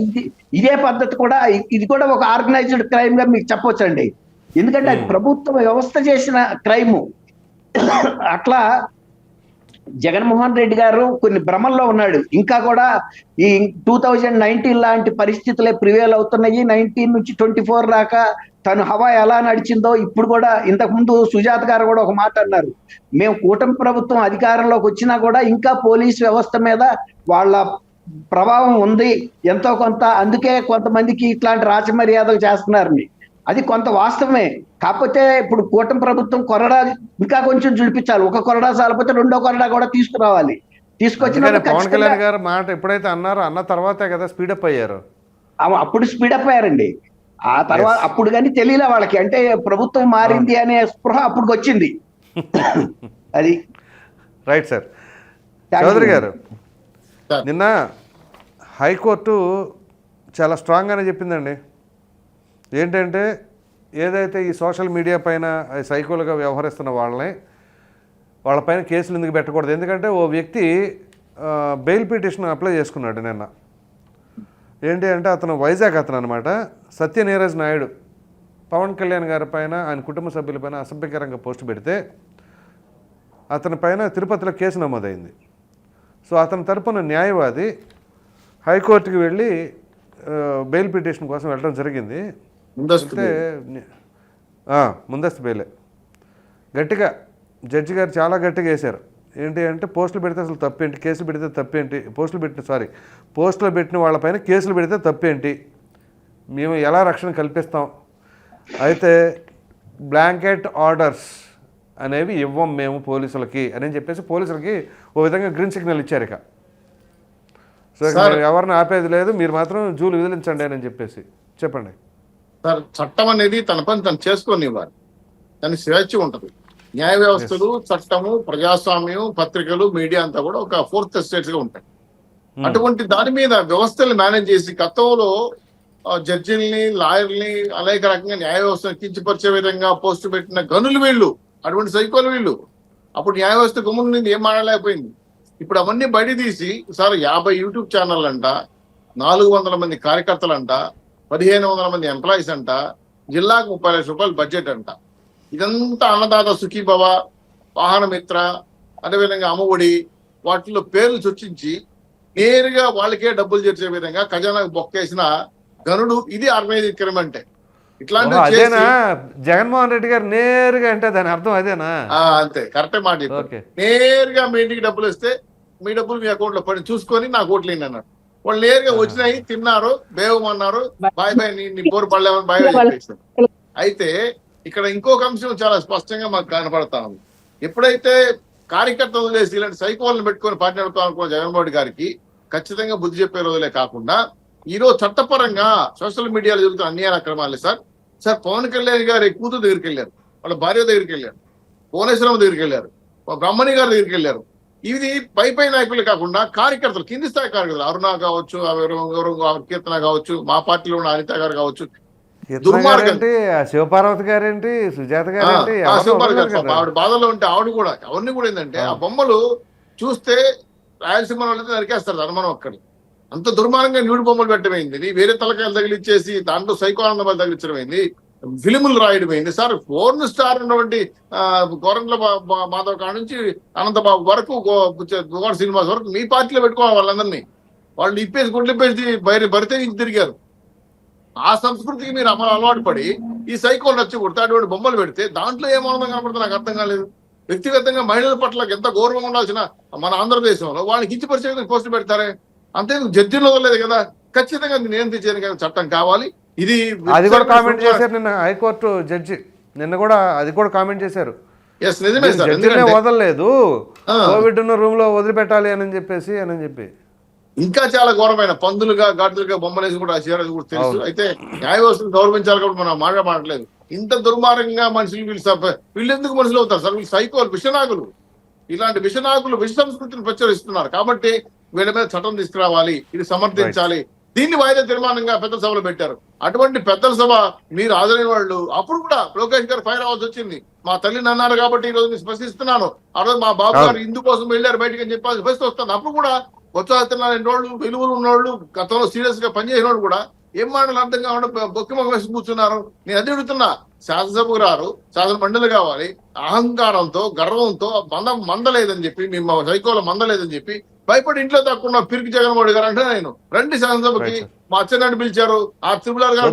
ఇదే పద్ధతి కూడా ఇది కూడా ఒక ఆర్గనైజ్డ్ క్రైమ్ గా మీకు చెప్పొచ్చండి. ఎందుకంటే అది ప్రభుత్వ వ్యవస్థ చేసిన క్రైము. అట్లా జగన్మోహన్ రెడ్డి గారు కొన్ని భ్రమల్లో ఉన్నాడు. ఇంకా కూడా ఈ 2019 లాంటి పరిస్థితులే ప్రివేల్ అవుతున్నాయి. 19 నుంచి 24 దాకా తను హవా ఎలా నడిచిందో ఇప్పుడు కూడా. ఇంతకుముందు సుజాత గారు కూడా ఒక మాట అన్నారు, మేము కూటమి ప్రభుత్వం అధికారంలోకి వచ్చినా కూడా ఇంకా పోలీస్ వ్యవస్థ మీద వాళ్ళ ప్రభావం ఉంది ఎంతో కొంత, అందుకే కొంతమందికి ఇట్లాంటి రాజమర్యాదలు చేస్తున్నారని. అది కొంత వాస్తవమే. కాకపోతే ఇప్పుడు కూటమి ప్రభుత్వం కొరడా ఇంకా కొంచెం చూపించాలి. ఒక కొరడా చాలపోతే రెండో కొరడా కూడా తీసుకురావాలి. తీసుకొచ్చిన
పవన్ కళ్యాణ్ గారు మాట ఎప్పుడైతే అన్నారో అన్న తర్వాతే కదా స్పీడప్ అయ్యారు.
అప్పుడు స్పీడప్ అయ్యారండి. ఆ తర్వాత అప్పుడు కానీ తెలియలే వాళ్ళకి, అంటే ప్రభుత్వం మారింది అనే స్పృహ అప్పుడు వచ్చింది. అది
రైట్ సార్. చౌదరి గారు, నిన్న హైకోర్టు చాలా స్ట్రాంగ్గానే చెప్పిందండి. ఏంటంటే ఏదైతే ఈ సోషల్ మీడియా పైన సైకోలుగా వ్యవహరిస్తున్న వాళ్ళపైన కేసులు ఎందుకు పెట్టకూడదు. ఎందుకంటే ఓ వ్యక్తి బెయిల్ పిటిషన్ అప్లై చేసుకున్నాడు నిన్న. ఏంటి అంటే అతను వైజాగ్ అతను అనమాట, సత్య నీరజ్ నాయుడు. పవన్ కళ్యాణ్ గారి పైన ఆయన కుటుంబ సభ్యులపైన అసభ్యకరంగా పోస్టు పెడితే అతని పైన తిరుపతిలో కేసు నమోదైంది. సో అతని తరపున న్యాయవాది హైకోర్టుకి వెళ్ళి బెయిల్ పిటిషన్ కోసం వెళ్ళడం జరిగింది.
ముందస్తు
ముందస్తు బెయిలే. గట్టిగా జడ్జి గారు చాలా గట్టిగా వేశారు. ఏంటి అంటే పోస్టులు పెడితే అసలు తప్పేంటి, కేసులు పెడితే తప్పేంటి, పోస్టులు పెట్టిన వాళ్ళపైన కేసులు పెడితే తప్పేంటి, మేము ఎలా రక్షణ కల్పిస్తాం, అయితే బ్లాంకెట్ ఆర్డర్స్ అనేవి ఇవ్వం మేము పోలీసులకి అని చెప్పేసి పోలీసులకి ఓ విధంగా గ్రీన్ సిగ్నల్ ఇచ్చారు. ఇక సో ఎవరిని ఆపేది లేదు, మీరు మాత్రం జూలు విదిలించండి అని చెప్పేసి చెప్పండి.
సార్ చట్టం అనేది తన పని తను చేసుకోనివ్వాలి, దాని స్వేచ్ఛ ఉంటుంది. న్యాయ వ్యవస్థలు, చట్టము, ప్రజాస్వామ్యం, పత్రికలు, మీడియా అంతా కూడా ఒక ఫోర్త్ ఎస్టేట్స్ గా ఉంటాయి. అటువంటి దాని మీద వ్యవస్థలు మేనేజ్ చేసి గతంలో జడ్జిల్ని, లాయర్ని అనేక రకంగా న్యాయ వ్యవస్థను కించపరిచే విధంగా పోస్టు పెట్టిన గనులు వీళ్ళు, అటువంటి సైకోలు వీళ్ళు. అప్పుడు న్యాయ వ్యవస్థ గమ్మున నుండి ఏం మాడలేకపోయింది. ఇప్పుడు అవన్నీ బయట తీసి సార్ 50 యూట్యూబ్ ఛానల్ అంట, 400 మంది కార్యకర్తలు అంట, 1500 మంది ఎంప్లాయీస్ అంట, జిల్లాకు 30 లక్షల రూపాయలు బడ్జెట్ అంట. ఇదంతా అన్నదాత సుఖీభవ, వాహన మిత్ర, అదేవిధంగా అమ్మఒడి, వాటిలో పేర్లు చొచ్చించి నేరుగా వాళ్ళకే డబ్బులు చేర్చే విధంగా ఖజానాకు బొక్కేసిన గనుడు. ఇది ఆర్గనైజ్డ్ క్రైమ్ అంటే.
అదేనా జగన్మోహన్ రెడ్డి గారు నేరుగా అంటే దాని అర్థం అదేనా?
అంతే, కరెక్టే మాట చెప్పారు. నేరుగా మీ ఇంటికి డబ్బులు వస్తే మీ డబ్బులు మీ అకౌంట్ లో పడి చూసుకొని నాకు ఓట్లేండి అన్నారు. వాళ్ళు నేరుగా వచ్చినాయి, తిన్నారు, బేవమన్నారు, బాయ్ బాయ్ నీ బోరు పడలేమని బాయ్ బాయ్ చెప్పేసారు. అయితే ఇక్కడ ఇంకొక అంశం చాలా స్పష్టంగా మాకు కనపడతా ఉంది. ఎప్పుడైతే కార్యకర్తలు చేసి ఇలాంటి సైకోలను పెట్టుకొని పార్టీ నడుపుతాం అనుకున్న జగన్మోహన్ రెడ్డి గారికి ఖచ్చితంగా బుద్ధి చెప్పే రోజులే కాకుండా ఈరోజు చట్టపరంగా సోషల్ మీడియాలో జరుగుతున్న అన్యాయ అక్రమాలే సార్ పవన్ కళ్యాణ్ గారి కూతురు దగ్గరికి వెళ్ళారు, వాళ్ళ భార్య దగ్గరికి వెళ్ళారు, భువనేశ్వరం దగ్గరికి వెళ్ళారు, బ్రహ్మణి గారి దగ్గరికి వెళ్ళారు. ఇది పై నాయకులే కాకుండా కార్యకర్తలు, కింది స్థాయి కార్యకర్తలు, అరుణ కావచ్చు, కీర్తన కావచ్చు, మా పార్టీలో ఉన్న అనిత గారు కావచ్చు,
శివపార్వతి గారేంటి, సుజాత గారేంటి,
ఆవిడ బాధలో ఉంటే అవన్నీ కూడా ఏంటంటే ఆ బొమ్మలు చూస్తే రాయలసీమ వాళ్ళైతే నరికేస్తారు అనుమానం అక్కడ. అంత దుర్మార్గంగా న్యూడ్ బొమ్మలు పెట్టమైంది, వేరే తలకాయలు తగిలిచ్చేసి దాంట్లో సైకో ఆనందమాలు తగిలించడమైంది, ఫిలిములు రాయడమైంది. సార్ 4 స్టార్ ఉన్నటువంటి గోరంట్ల మాధవ్ కాడ నుంచి అనంతబాబు వరకు, గోడ శ్రీనివాస్ వరకు మీ పార్టీలో పెట్టుకోవాలి వాళ్ళందరినీ. వాళ్ళు ఇప్పేసి గుడ్లు ఇప్పేసి బరితే తిరిగారు. ఆ సంస్కృతికి మీరు అలవాటు పడి ఈ సైకోలు నచ్చి కొడితే అటువంటి బొమ్మలు పెడితే దాంట్లో ఏం ఆనందం కనపడుతుంది నాకు అర్థం కాలేదు. వ్యక్తిగతంగా మహిళల పట్ల ఎంత గౌరవం ఉండాల్సిన మన ఆంధ్రదేశంలో వాళ్ళకి ఇచ్చిపరిచే పోస్టులు పెడతారే, అంతే జడ్జిలో వదలేదు కదా. ఖచ్చితంగా నియంత్రించే చట్టం కావాలి.
అది కూడా కామెంట్ చేశారు నిన్న హైకోర్టు జడ్జి, నిన్న కూడా అది కూడా కామెంట్ చేశారు.
నిజమే సార్,
వదలలేదు, కోవిడ్ ఉన్న రూమ్ లో వదిలిపెట్టాలి అని చెప్పి
ఇంకా చాలా ఘోరమైన పందులుగా గాడులుగా బొమ్మలేసి కూడా కూడా తెలుసు. అయితే న్యాయ వ్యవస్థను గౌరవించాలి కాబట్టి మనం మాట్లాడలేదు. ఇంత దుర్మార్గంగా మనుషులు వీళ్ళు ఎందుకు మనుషులు అవుతారు సార్? వీళ్ళు సైకోలు, విషనాగులు. ఇలాంటి విషనాగులు విష సంస్కృతిని ప్రచురిస్తున్నారు కాబట్టి వీళ్ళ మీద చట్టం తీసుకురావాలి, ఇది సమర్థించాలి. దీన్ని వాయిదా తీర్మానంగా పెద్ద సభలో పెట్టారు. అటువంటి పెద్దల సభ మీరు హాజరైన వాళ్ళు అప్పుడు కూడా లోకేష్ గారు ఫైర్ అవ్వాల్సి వచ్చింది. మా తల్లిని అన్నారు కాబట్టి ఈ రోజు నేను స్పష్టిస్తున్నాను. ఆ రోజు మా బాబు గారు ఇందు కోసం వెళ్ళారు బయటకు అని చెప్పాల్సి పరిస్థితి వస్తుంది. అప్పుడు కూడా కొత్త రోజులు విలువలు ఉన్నోళ్ళు, గతంలో సీరియస్ గా పనిచేసిన వాళ్ళు కూడా ఏం మాటలు అర్థం కాకుండా బొక్కి మొక్క వేసి కూర్చున్నారు. నేను అదే అడుగుతున్నా, శాసనసభకు రారు, శాసన మండలి కావాలి, అహంకారంతో గర్వంతో మందలేదని చెప్పి, మేము సైకోలో మందలేదని చెప్పి భయపడి ఇంట్లో తక్కువ పిరికి జగన్మోహన్ గారు అంటే నేను రండి శాసనసభకి, మా అచ్చెన్నాయుడు పిలిచారు, ఆ త్రిపులార్ గారు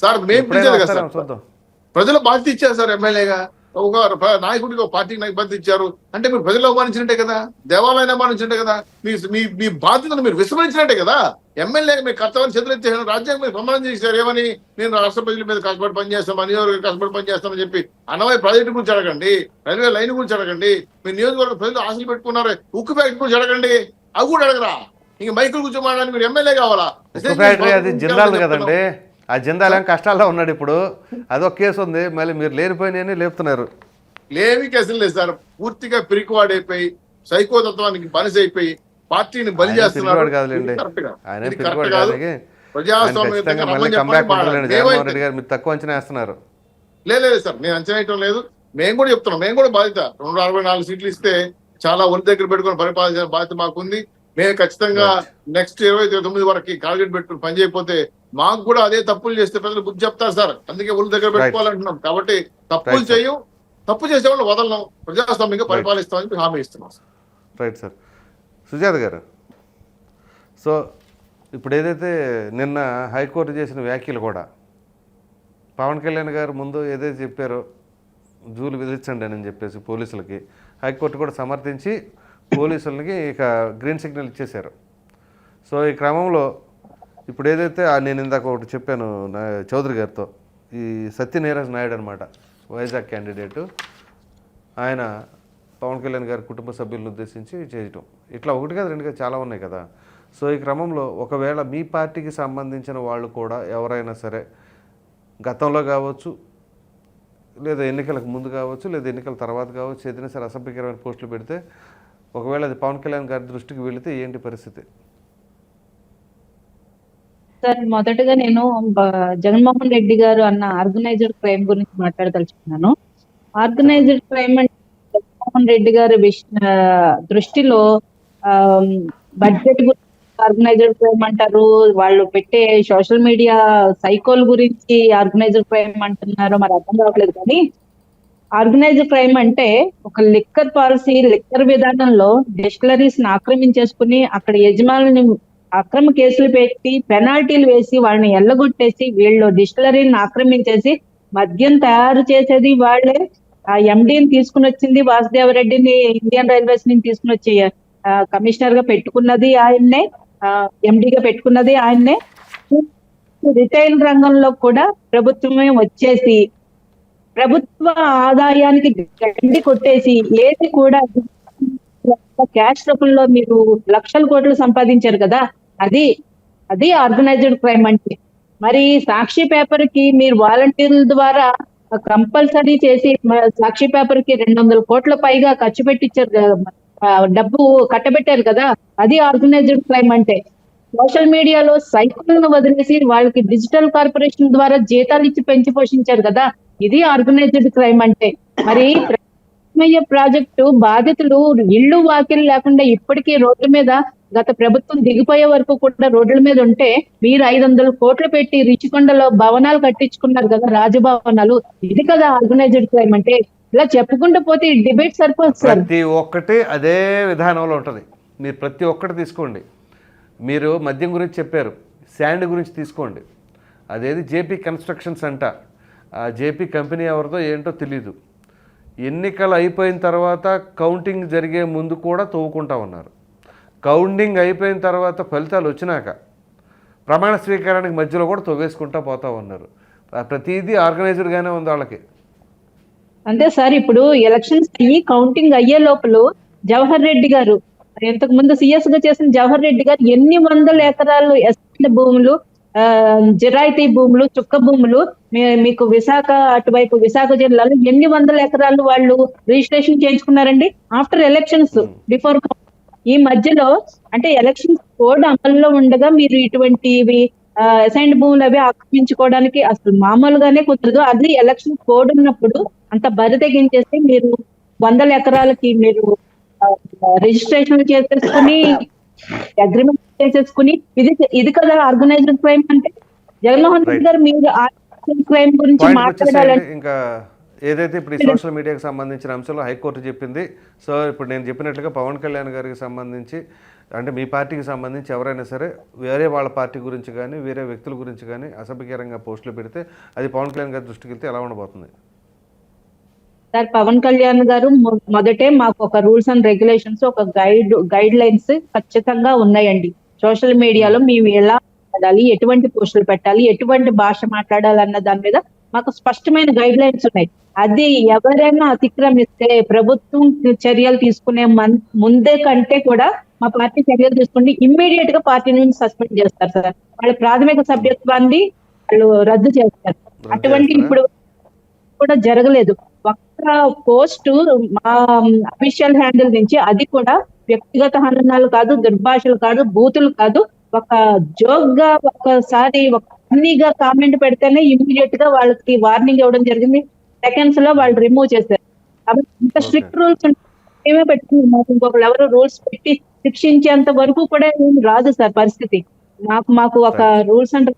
సార్ మేము పిలిచారు కదా సార్, ప్రజలు బాధ్యత ఇచ్చారు సార్. ఎమ్మెల్యేగా ఒక నాయకుడికి, ఒక పార్టీకి బాధ్యత ఇచ్చారు అంటే మీరు ప్రజలు అవమానించినట్టే కదా, దేవాలయాన్ని అవమానించినట్టే కదా, మీ బాధ్యతను మీరు విస్మరించినట్టే కదా. ఎమ్మెల్యేగా మీ కర్తవ్యాన్ని చేతులెత్తేసాను, రాజ్యాంగం మీరు ప్రమాణం చేశారు. ఏమని? నేను రాష్ట్ర ప్రజల మీద కష్టపడి పనిచేస్తాను, మా నియోజకవర్గం కష్టపడి పనిచేస్తానని చెప్పి. అన్నమయ్య ప్రాజెక్టు గురించి అడగండి, రైల్వే లైన్ గురించి అడగండి, మీ నియోజకవర్గ ప్రజలు ఆశలు పెట్టుకున్నారు, ఉక్కు ఫ్యాక్టరీ గురించి అడగండి, అవి కూడా అడగరా? ఇంక మైకుల గురించి మాట్లాడి మీరు ఎమ్మెల్యే కావాలా?
జిల్లాలు కదండి, ఆ జిందాల్ ఏం కష్టాల్లో ఉన్నాడు ఇప్పుడు, అదొక కేసు ఉంది, మళ్ళీ మీరు లేనిపోయిన లేపుతున్నారు.
లేని కేసులు లేదు సార్, పూర్తిగా పిరికివాడైపోయి సైకోతత్వానికి బలిసి అయిపోయి పార్టీని బలి చేస్తున్నారు.
తక్కువ అంచనా వేస్తున్నారు.
లేదు సార్, నేను అంచనా వేయటం లేదు. మేము కూడా చెప్తున్నాం, మేము కూడా బాధ్యత. 264 సీట్లు ఇస్తే చాలా ఒరి దగ్గర పెట్టుకుని పరిపాలించిన బాధ్యత మాకుంది. మేము ఖచ్చితంగా నెక్స్ట్ 2029 వరకు టార్గెట్ పెట్టుకుని పని చేయకపోతే మాకు కూడా అదే తప్పులు చేస్తే ప్రజలు బుద్ధి చెప్తారు సార్. అందుకే ఊళ్ళ దగ్గర పెట్టుకోవాలంటున్నాం. కాబట్టి తప్పులు
Right, sir.
చేయం, తప్పు చేసే వాళ్ళు వదలం, ప్రజాస్వామ్యంగా పరిపాలిస్తామని చెప్పి హామీ ఇస్తున్నాం సార్.
Right sir. సుజాత గారు, సో ఇప్పుడు ఏదైతే నిన్న హైకోర్టు చేసిన వ్యాఖ్యలు కూడా పవన్ కళ్యాణ్ గారు ముందు ఏదైతే చెప్పారో జూలు విధించండి అని చెప్పేసి పోలీసులకి, హైకోర్టు కూడా సమర్థించి పోలీసులకి ఇక గ్రీన్ సిగ్నల్ ఇచ్చేశారు. సో ఈ క్రమంలో ఇప్పుడు ఏదైతే నేను ఇందాక ఒకటి చెప్పాను చౌదరి గారితో, ఈ సత్యనీరజ్ నాయుడు అనమాట, వైజాగ్ క్యాండిడేటు, ఆయన పవన్ కళ్యాణ్ గారి కుటుంబ సభ్యులను ఉద్దేశించి చేయటం, ఇట్లా ఒకటి కాదు రెండు కాదు చాలా ఉన్నాయి కదా. సో ఈ క్రమంలో ఒకవేళ మీ పార్టీకి సంబంధించిన వాళ్ళు కూడా ఎవరైనా సరే గతంలో కావచ్చు, లేదా ఎన్నికలకు ముందు కావచ్చు, లేదా ఎన్నికల తర్వాత కావచ్చు, ఏదైనా సరే అసభ్యకరమైన పోస్టులు పెడితే ఒకవేళ అది పవన్ కళ్యాణ్ గారి దృష్టికి వెళితే ఏంటి పరిస్థితి?
సార్, మొదటగా నేను జగన్మోహన్ రెడ్డి గారు అన్న ఆర్గనైజ్డ్ క్రైమ్ గురించి మాట్లాడదలుచుకున్నాను. ఆర్గనైజ్డ్ క్రైమ్ అంటే జగన్మోహన్ రెడ్డి గారి దృష్టిలో బడ్జెట్ గురించి ఆర్గనైజ్డ్ క్రైమ్ అంటారు, వాళ్ళు పెట్టే సోషల్ మీడియా సైకోల్ గురించి ఆర్గనైజ్డ్ క్రైమ్ అంటున్నారు, మరి అర్థం కావట్లేదు. కానీ ఆర్గనైజ్డ్ క్రైమ్ అంటే ఒక లిక్కర్ పాలసీ, లిక్కర్ విధానంలో డిస్టిలరీస్ ని ఆక్రమించేసుకుని అక్కడ యజమానులని అక్రమ కేసులు పెట్టి పెనాల్టీలు వేసి వాళ్ళని ఎల్లగొట్టేసి వీళ్ళు డిస్టిలరీని ఆక్రమించేసి మద్యం తయారు చేసేది వాళ్ళే. ఆ ఎండీని తీసుకుని వచ్చింది వాసుదేవరెడ్డిని, ఇండియన్ రైల్వేస్ ని తీసుకుని వచ్చి కమిషనర్ గా పెట్టుకున్నది ఆయన్నే, ఎండీగా పెట్టుకున్నది ఆయన్నే. రిటైల్ రంగంలో కూడా ప్రభుత్వమే వచ్చేసి ప్రభుత్వ ఆదాయానికి గండి కొట్టేసి ఏది కూడా క్యాష్ రూపంలో మీరు లక్షల కోట్లు సంపాదించారు కదా, అది ఆర్గనైజ్డ్ క్రైమ్ అంటే. మరి సాక్షి పేపర్ కి మీరు వాలంటీర్ల ద్వారా కంపల్సరీ చేసి సాక్షి పేపర్ కి 200 కోట్ల పైగా ఖర్చు పెట్టించారు, డబ్బు కట్టబెట్టారు కదా, అది ఆర్గనైజ్డ్ క్రైమ్ అంటే. సోషల్ మీడియాలో సైకిల్ను వదిలేసి వాళ్ళకి డిజిటల్ కార్పొరేషన్ ద్వారా జీతాలు ఇచ్చి పెంచి పోషించారు కదా, ఇది ఆర్గనైజ్డ్ క్రైమ్ అంటే. మరి ప్రాజెక్టు బాధితులు ఇళ్ళు వాకిలు లేకుండా ఇప్పటికీ రోడ్ల మీద గత ప్రభుత్వం దిగిపోయే వరకు కూడా రోడ్ల మీద ఉంటే మీరు 500 కోట్లు పెట్టి రిచికొండలో భవనాలు కట్టించుకున్నారు కదా, రాజభవనాలు, ఇది కదా ఆర్గనైజ్డ్ క్రైమ్ అంటే. ఇలా చెప్పుకుంటూ పోతే డిబేట్ సరిపోదు సార్.
ప్రతి ఒక్కటి అదే విధానంలో ఉంటుంది. మీరు ప్రతి ఒక్కటి తీసుకోండి. మీరు మద్యం గురించి చెప్పారు, శాండ్ గురించి తీసుకోండి, అదేది జేపీ కన్స్ట్రక్షన్స్ అంట, ఆ జేపీ కంపెనీ ఎవరిదో ఏంటో తెలీదు. ఎన్నికలు అయిపోయిన తర్వాత కౌంటింగ్ జరిగే ముందు కూడా తవ్వుకుంటా ఉన్నారు. కౌంటింగ్ అయిపోయిన తర్వాత ఫలితాలు వచ్చినాక ప్రమాణ స్వీకారానికి మధ్యలో కూడా తవ్వేసుకుంటా పోతా ఉన్నారు. ప్రతిదీ ఆర్గనైజర్గానే ఉంది వాళ్ళకి.
అంతే సార్. ఇప్పుడు ఎలక్షన్స్ అయ్యి కౌంటింగ్ అయ్యే లోపల జవహర్ రెడ్డి గారు, ఇంతకు ముందు సిఎస్ గా చేసిన జవహర్ రెడ్డి గారు ఎన్ని వందల ఎకరాలు ఎస్టేట్ భూములు, జిరాయితీ భూములు, చుక్క భూములు మీకు విశాఖ అటువైపు విశాఖ జిల్లాలో ఎన్ని వందల ఎకరాలు వాళ్ళు రిజిస్ట్రేషన్ చేయించుకున్నారండి ఆఫ్టర్ ఎలక్షన్స్, బిఫోర్. ఈ మధ్యలో అంటే ఎలక్షన్స్ కోడ్ అమల్లో ఉండగా మీరు ఇటువంటివి అసైన్డ్ భూములు అవి ఆక్రమించుకోవడానికి అసలు మామూలుగానే కుదరదు. అది ఎలక్షన్ కోడ్ ఉన్నప్పుడు అంత బరి తెగించేసి మీరు 100 ఎకరాలకి మీరు రిజిస్ట్రేషన్ చేసేసుకుని అగ్రిమెంట్ చేసేసుకుని ఇది కదా ఆర్గనైజ్డ్ క్రైమ్ అంటే. జగన్మోహన్ రెడ్డి గారు మీరు ఆర్గనైజ్డ్ క్రైమ్ గురించి మాట్లాడాలంటే
ఇంకా ఏదైతే ఇప్పుడు ఈ సోషల్ మీడియాకి సంబంధించిన అంశంలో హైకోర్టు చెప్పింది. సో ఇప్పుడు నేను చెప్పినట్లుగా పవన్ కళ్యాణ్ గారికి సంబంధించి, అంటే మీ పార్టీకి సంబంధించి ఎవరైనా సరే వేరే వాళ్ళ పార్టీ గురించి కానీ వేరే వ్యక్తుల గురించి కానీ అసభ్యకరంగా పోస్టులు పెడితే అది పవన్ కళ్యాణ్ గారి దృష్టికి వెళ్తే ఎలా ఉండబోతుంది?
సార్, పవన్ కళ్యాణ్ గారు మొదటే మాకు ఒక రూల్స్ అండ్ రెగ్యులేషన్స్, ఒక గైడ్ లైన్స్ ఖచ్చితంగా ఉన్నాయండి. సోషల్ మీడియాలో మేము ఎలా మాట్లాడాలి, ఎటువంటి పోస్టులు పెట్టాలి, ఎటువంటి భాష మాట్లాడాలి అన్న దాని మీద మాకు స్పష్టమైన గైడ్ లైన్స్ ఉన్నాయి. అది ఎవరైనా అతిక్రమిస్తే ప్రభుత్వం చర్యలు తీసుకునే ముందే కంటే కూడా మా పార్టీ చర్యలు తీసుకుంటే ఇమ్మీడియట్ గా పార్టీ నుంచి సస్పెండ్ చేస్తారు సార్. వాళ్ళ ప్రాథమిక సభ్యత్వాన్ని వాళ్ళు రద్దు చేస్తారు. అటువంటి ఇప్పుడు కూడా జరగలేదు. ఒక్క పోస్ట్ మా అఫీషియల్ హ్యాండిల్ నుంచి, అది కూడా వ్యక్తిగత హననాలు కాదు, దుర్భాషలు కాదు, బూతులు కాదు, ఒక జోక్ గా ఒకసారి ఒక ఫన్నీగా కామెంట్ పెడితేనే ఇమ్మీడియట్ గా వాళ్ళకి వార్నింగ్ ఇవ్వడం జరిగింది. సెకండ్స్ లో వాళ్ళు రిమూవ్ చేశారు. కాబట్టి ఇంత స్ట్రిక్ట్ రూల్స్ మేమే పెట్టుకున్నాం. మాకు ఇంకొకరు ఎవరు రూల్స్ పెట్టి శిక్షించేంత వరకు కూడా ఏం రాదు సార్ పరిస్థితి. మాకు ఒక రూల్స్ అండ్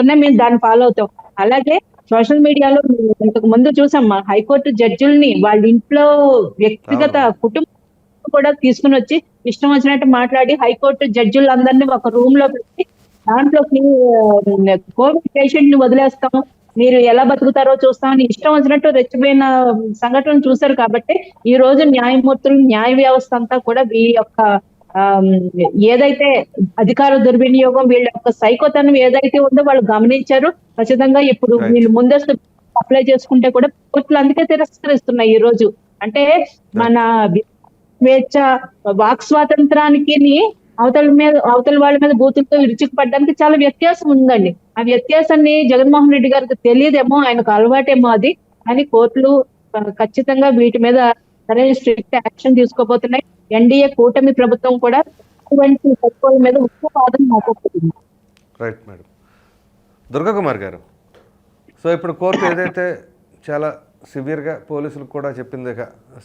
ఉన్నాయి, మేము దాన్ని ఫాలో అవుతాం. అలాగే సోషల్ మీడియాలో ఇంతకు ముందు చూసాం, మా హైకోర్టు జడ్జిల్ని వాళ్ళ ఇంట్లో వ్యక్తిగత కుటుంబం కూడా తీసుకుని వచ్చి ఇష్టం వచ్చినట్టు మాట్లాడి హైకోర్టు జడ్జిలందరినీ ఒక రూమ్ లో పెట్టి దాంట్లోకి కోవిడ్ పేషెంట్ ని వదిలేస్తాం, మీరు ఎలా బతుకుతారో చూస్తామని ఇష్టం వచ్చినట్టు రెచ్చిపోయిన సంఘటనలు చూశారు. కాబట్టి ఈ రోజు న్యాయమూర్తులు, న్యాయ వ్యవస్థ అంతా కూడా వీళ్ళ యొక్క ఏదైతే అధికార దుర్వినియోగం, వీళ్ళ యొక్క సైకోతనం ఏదైతే ఉందో వాళ్ళు గమనించారు. ఖచ్చితంగా ఇప్పుడు వీళ్ళు ముందస్తు అప్లై చేసుకుంటే కూడా కోర్టులు అందుకే తిరస్కరిస్తున్నాయి ఈ రోజు. అంటే మన స్వేచ్ఛ, వాక్ స్వాతంత్రానికి అవతల వాళ్ళ మీద బూతులతో విరుచుకుపడడానికి చాలా వ్యత్యాసం ఉందండి. ఆ వ్యత్యాసాన్ని జగన్మోహన్ రెడ్డి గారికి తెలియదేమో, ఆయనకు అలవాటేమో అది. కానీ కోర్టులు ఖచ్చితంగా వీటి మీద సరైన స్ట్రిక్ట్ యాక్షన్ తీసుకోబోతున్నాయి. ఎన్డీఏ కూటమి ప్రభుత్వం కూడా ఇటువంటి తక్కువ మీద ఉక్కుపాదం మోపబోతుంది.
Right madam. దుర్గాకుమార్ గారు, సో ఇప్పుడు కోర్టు ఏదైతే చాలా సివియర్గా పోలీసులకు కూడా చెప్పింది,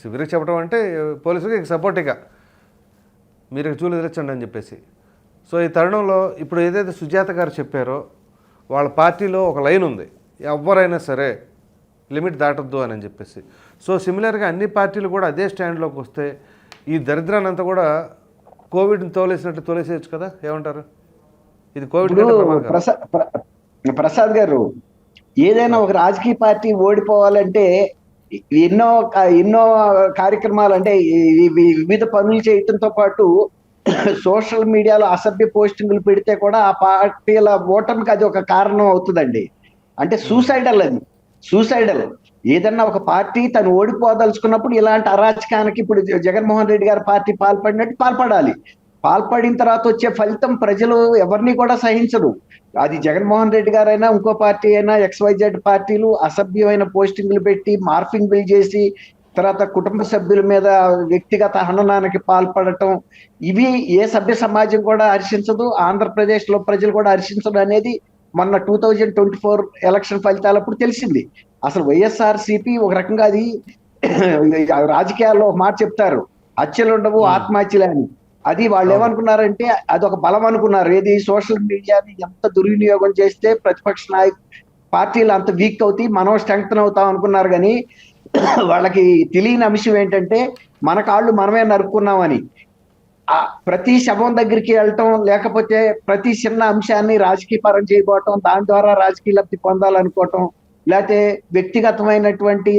సివియర్గా చెప్పడం అంటే పోలీసులకి సపోర్ట్గా మీరు చూడొచ్చండి అని చెప్పేసి. సో ఈ తరుణంలో ఇప్పుడు ఏదైతే సుజాత గారు చెప్పారో వాళ్ళ పార్టీలో ఒక లైన్ ఉంది, ఎవరైనా సరే లిమిట్ దాటొద్దు అని చెప్పేసి. సో సిమిలర్గా అన్ని పార్టీలు కూడా అదే స్టాండ్లోకి వస్తే ఈ దరిద్రాన్ని అంతా కూడా కోవిడ్ని తోలేసేయచ్చు కదా, ఏమంటారు? ఇది కోవిడ్
ప్రసాద్ గారు, ఏదైనా ఒక రాజకీయ పార్టీ ఓడిపోవాలంటే ఎన్నో కార్యక్రమాలు, అంటే వివిధ పనులు చేయటంతో పాటు సోషల్ మీడియాలో అసభ్య పోస్టింగ్లు పెడితే కూడా ఆ పార్టీల ఓటమికి అది ఒక కారణం అవుతుందండి. అంటే సూసైడల్ ఏదన్నా ఒక పార్టీ తను ఓడిపోదలుచుకున్నప్పుడు ఇలాంటి అరాచకానికి ఇప్పుడు జగన్మోహన్ రెడ్డి గారి పార్టీ పాల్పడినట్టు పాల్పడాలి. పాల్పడిన తర్వాత వచ్చే ఫలితం ప్రజలు ఎవరిని కూడా సహించరు. అది జగన్మోహన్ రెడ్డి గారైనా ఇంకో పార్టీ అయినా, XYZ పార్టీలు అసభ్యమైన పోస్టింగ్లు పెట్టి మార్ఫింగ్ బిల్ చేసి తర్వాత కుటుంబ సభ్యుల మీద వ్యక్తిగత హననానికి పాల్పడటం, ఇవి ఏ సభ్య సమాజం కూడా హర్షించదు, ఆంధ్రప్రదేశ్ లో ప్రజలు కూడా హర్షించదు అనేది మొన్న 2024 ఎలక్షన్ ఫలితాలప్పుడు తెలిసింది. అసలు వైఎస్ఆర్సీపీ ఒక రకంగా అది రాజకీయాల్లో ఒక మాట చెప్తారు, హత్యలు ఉండవు ఆత్మహత్యలు అని. అది వాళ్ళు ఏమనుకున్నారంటే అదొక బలం అనుకున్నారు. ఏది సోషల్ మీడియాని ఎంత దుర్వినియోగం చేస్తే ప్రతిపక్ష పార్టీలు అంత వీక్ అవుతాయి, మనం స్ట్రెంగ్తన్ అవుతాం అనుకున్నారు. కానీ వాళ్ళకి తెలియని అంశం ఏంటంటే మన కాళ్ళు మనమే నరుక్కున్నామని. ప్రతి శవం దగ్గరికి వెళ్ళటం, లేకపోతే ప్రతి చిన్న అంశాన్ని రాజకీయ పరం చేయబోవటం, దాని ద్వారా రాజకీయ లబ్ధి పొందాలనుకోవటం, లేకపోతే వ్యక్తిగతమైనటువంటి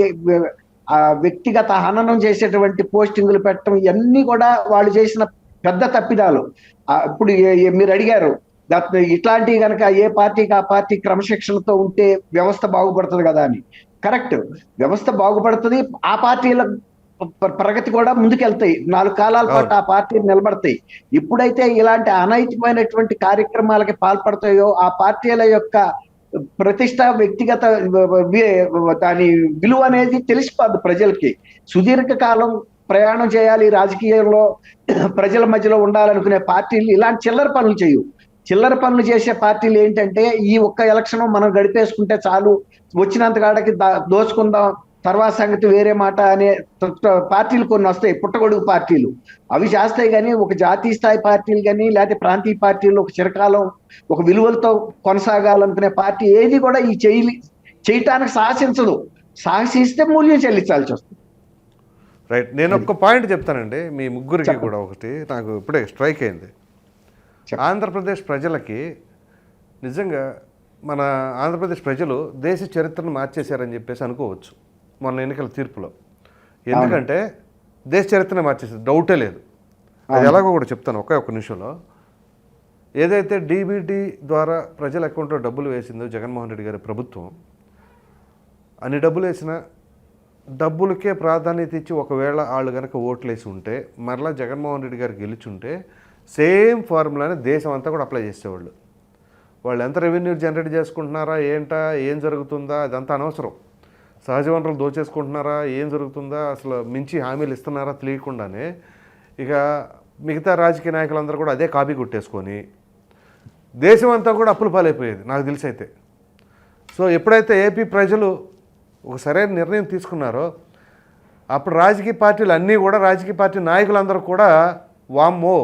వ్యక్తిగత హననం చేసేటువంటి పోస్టింగులు పెట్టడం, ఇవన్నీ కూడా వాళ్ళు చేసిన పెద్ద తప్పిదాలు. ఇప్పుడు మీరు అడిగారు ఇట్లాంటివి కనుక ఏ పార్టీకి ఆ పార్టీ క్రమశిక్షణతో ఉంటే వ్యవస్థ బాగుపడుతుంది కదా అని. కరెక్ట్, వ్యవస్థ బాగుపడుతుంది, ఆ పార్టీల ప్రగతి కూడా ముందుకెళ్తాయి, 4 కాలాల పాటు ఆ పార్టీలు నిలబడతాయి. ఎప్పుడైతే ఇలాంటి అనైతికమైనటువంటి కార్యక్రమాలకి పాల్పడతాయో ఆ పార్టీల యొక్క ప్రతిష్ట, వ్యక్తిగత దాని విలువ అనేది తెలిసిపోద్ది ప్రజలకి. సుదీర్ఘకాలం ప్రయాణం చేయాలి రాజకీయంలో, ప్రజల మధ్యలో ఉండాలనుకునే పార్టీలు ఇలాంటి చిల్లర పనులు చేయవు. చిల్లర పనులు చేసే పార్టీలు ఏంటంటే ఈ ఒక్క ఎలక్షన్ మనం గడిపేసుకుంటే చాలు, వచ్చినంత కాడకి దోచుకుందాం, తర్వాత సంగతి వేరే మాట అనే పార్టీలు కొన్ని వస్తాయి, పుట్టగొడుగు పార్టీలు. అవి చేస్తాయి. కానీ ఒక జాతీయ స్థాయి పార్టీలు కానీ లేకపోతే ప్రాంతీయ పార్టీలు ఒక చిరకాలం ఒక విలువలతో కొనసాగాలనుకునే పార్టీ ఏది కూడా ఈ చేయటానికి సాహసించదు. సాహసిస్తే మూల్యం చెల్లించాల్సి వస్తుంది.
రైట్. నేను ఒక పాయింట్ చెప్తానండి మీ ముగ్గురికి కూడా. ఒకటి నాకు ఇప్పుడే స్ట్రైక్ అయింది. ఆంధ్రప్రదేశ్ ప్రజలకి నిజంగా మన ఆంధ్రప్రదేశ్ ప్రజలు దేశ చరిత్రను మార్చేశారని చెప్పేసి అనుకోవచ్చు మొన్న ఎన్నికల తీర్పులో. ఎందుకంటే దేశ చరిత్రను మార్చేసారు, డౌటే లేదు. అది ఎలాగో కూడా చెప్తాను ఒక్క నిమిషంలో. ఏదైతే డీబీటీ ద్వారా ప్రజల అకౌంట్లో డబ్బులు వేసిందో జగన్మోహన్ రెడ్డి గారి ప్రభుత్వం, అన్ని డబ్బులు వేసిన డబ్బులకే ప్రాధాన్యత ఇచ్చి ఒకవేళ వాళ్ళు కనుక ఓట్లు వేసి ఉంటే, మరలా జగన్మోహన్ రెడ్డి గారు గెలుచుంటే సేమ్ ఫార్ములాని దేశం అంతా కూడా అప్లై చేసేవాళ్ళు. వాళ్ళు ఎంత రెవెన్యూ జనరేట్ చేసుకుంటున్నారా, ఏంటా, ఏం జరుగుతుందా, అదంతా అనవసరం. సహజ వనరులు దోచేసుకుంటున్నారా, ఏం జరుగుతుందా, అసలు మించి హామీలు ఇస్తున్నారా తెలియకుండానే ఇక మిగతా రాజకీయ నాయకులందరూ కూడా అదే కాపీ కొట్టేసుకొని దేశం అంతా కూడా అప్పుల పాలైపోయేది నాకు తెలిసి అయితే. సో ఎప్పుడైతే ఏపీ ప్రజలు ఒక సరైన నిర్ణయం తీసుకున్నారో అప్పుడు రాజకీయ పార్టీలు అన్నీ కూడా, రాజకీయ పార్టీ నాయకులందరూ కూడా వామ్మో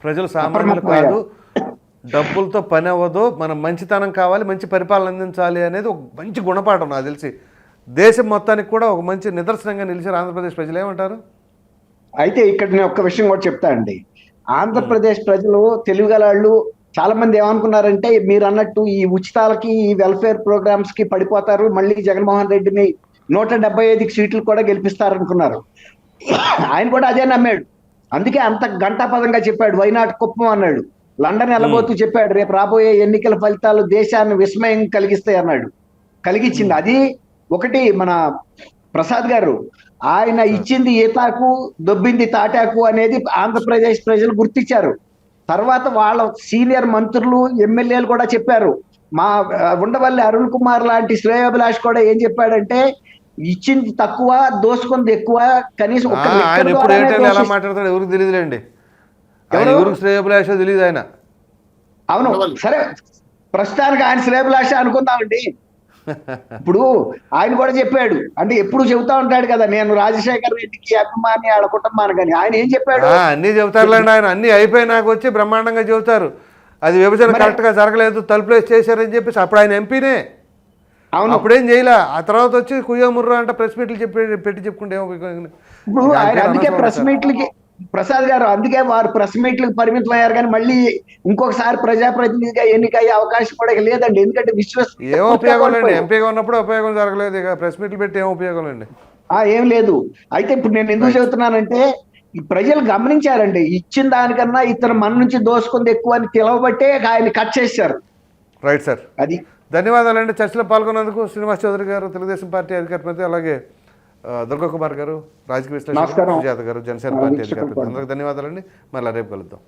ప్రజలు సామాన్యులు కాదు, డబ్బులతో పని అవ్వదు, మనం మంచితనం కావాలి, మంచి పరిపాలన అందించాలి అనేది ఒక మంచి గుణపాఠం నాకు తెలిసి దేశం మొత్తానికి కూడా ఒక మంచి నిదర్శనంగా నిలిచారు ఆంధ్రప్రదేశ్ ప్రజలు. ఏమంటారు?
అయితే ఇక్కడ నేను ఒక్క విషయం కూడా చెప్తా అండి. ఆంధ్రప్రదేశ్ ప్రజలు తెలుగుగలాళ్ళు చాలా మంది ఏమనుకున్నారంటే మీరు అన్నట్టు ఈ ఉచితాలకి ఈ వెల్ఫేర్ ప్రోగ్రామ్స్ కి పడిపోతారు, మళ్ళీ జగన్మోహన్ రెడ్డిని 175 సీట్లు కూడా గెలిపిస్తారనుకున్నారు. ఆయన కూడా అదే నమ్మాడు. అందుకే అంత ఘంటాపదంగా చెప్పాడు, వైనాట్ కుప్పం అన్నాడు, లండన్ వెళ్ళబోతూ చెప్పాడు రేపు రాబోయే ఎన్నికల ఫలితాలు దేశాన్ని విస్మయం కలిగిస్తాయి అన్నాడు. కలిగించింది. అది ఒకటి. మన ప్రసాద్ గారు ఆయన ఇచ్చింది ఈతాకు దొబ్బింది తాటాకు అనేది ఆంధ్రప్రదేశ్ ప్రజలు గుర్తించారు. తర్వాత వాళ్ళ సీనియర్ మంత్రులు ఎమ్మెల్యేలు కూడా చెప్పారు. మా ఉండవల్లి అరుణ్ కుమార్ లాంటి శ్రేయోభిలాష్ కూడా ఏం చెప్పాడంటే ఇచ్చింది తక్కువ దోసుకుంది ఎక్కువ, కనీసం ఒక్క
ఆయన
లెక్కల
ఎప్పుడు ఏ
ద్వారానే
టైంలో ఎలా
దోషి-
మాట్లాడతాడు ఎవరికి తెలియదులేండి. ఆయన
ఎవరు?
ఎవరికి శ్రేయోభిలాషో తెలియదు ఆయన.
అవును సరే, ప్రస్తుతానికి ఆయన శ్రేయోభిలాష అనుకుందామండి. ఇప్పుడు ఆయన కూడా చెప్పాడు, అంటే ఎప్పుడు చెబుతా ఉంటాడు కదా నేను రాజశేఖర్ రెడ్డికి అభిమాని ఆడ కుటుంబానికి అని. ఆయన ఏం చెప్పాడు?
అన్నీ చెబుతారులేండి ఆయన. అన్నీ అయిపోయినాక వచ్చి బ్రహ్మాండంగా చెబుతారు అది విభజన కరెక్ట్గా జరగలేదు, తలుపులేసి చేశారని చెప్పేసి. అప్పుడు ఆయన ఎంపీనే,
అవును.
అప్పుడేం చేయలే. ఆ తర్వాత వచ్చి కుయ్యముర్రా అంటే ప్రెస్ మీట్లు పెట్టి చెప్పుకుంటే
ఇప్పుడు ఆయన అందుకే ప్రెస్ మీట్లకి ప్రసాద్ గారు అందుకే వారు ప్రెస్ మీట్లకు పరిమితం అయ్యారు, కానీ మళ్ళీ ఇంకొకసారి ప్రజాప్రతినిధిగా ఎన్నికయ్యే అవకాశం కూడా ఇక లేదండి. ఎందుకంటే
ఏం ఉపయోగం లేండి, ఎంపీగా ఉన్నప్పుడు ఉపయోగం జరగలేదు, ఇక ప్రెస్ మీట్లు పెట్టి ఏం ఉపయోగం లేండి.
ఏం లేదు. అయితే ఇప్పుడు నేను ఎందుకు చెబుతున్నానంటే ఈ ప్రజలు గమనించారండి, ఇచ్చిన దానికన్నా ఇతను మన నుంచి దోసుకుంది ఎక్కువ అని తెలవబట్టే ఆయన కట్ చేశారు.
రైట్ సార్,
అది.
ధన్యవాదాలండి చర్చలో పాల్గొన్నందుకు. శ్రీనివాస్ చౌదరి గారు తెలుగుదేశం పార్టీ అధికార ప్రతినిధి, అలాగే దుర్గా కుమార్ గారు రాజకీయ విశ్లేషకులు, సుజాత గారు జనసేన పార్టీ అధికార ప్రతినిధి. అందరికి ధన్యవాదాలండి. మళ్ళీ రేపు కలుద్దాం.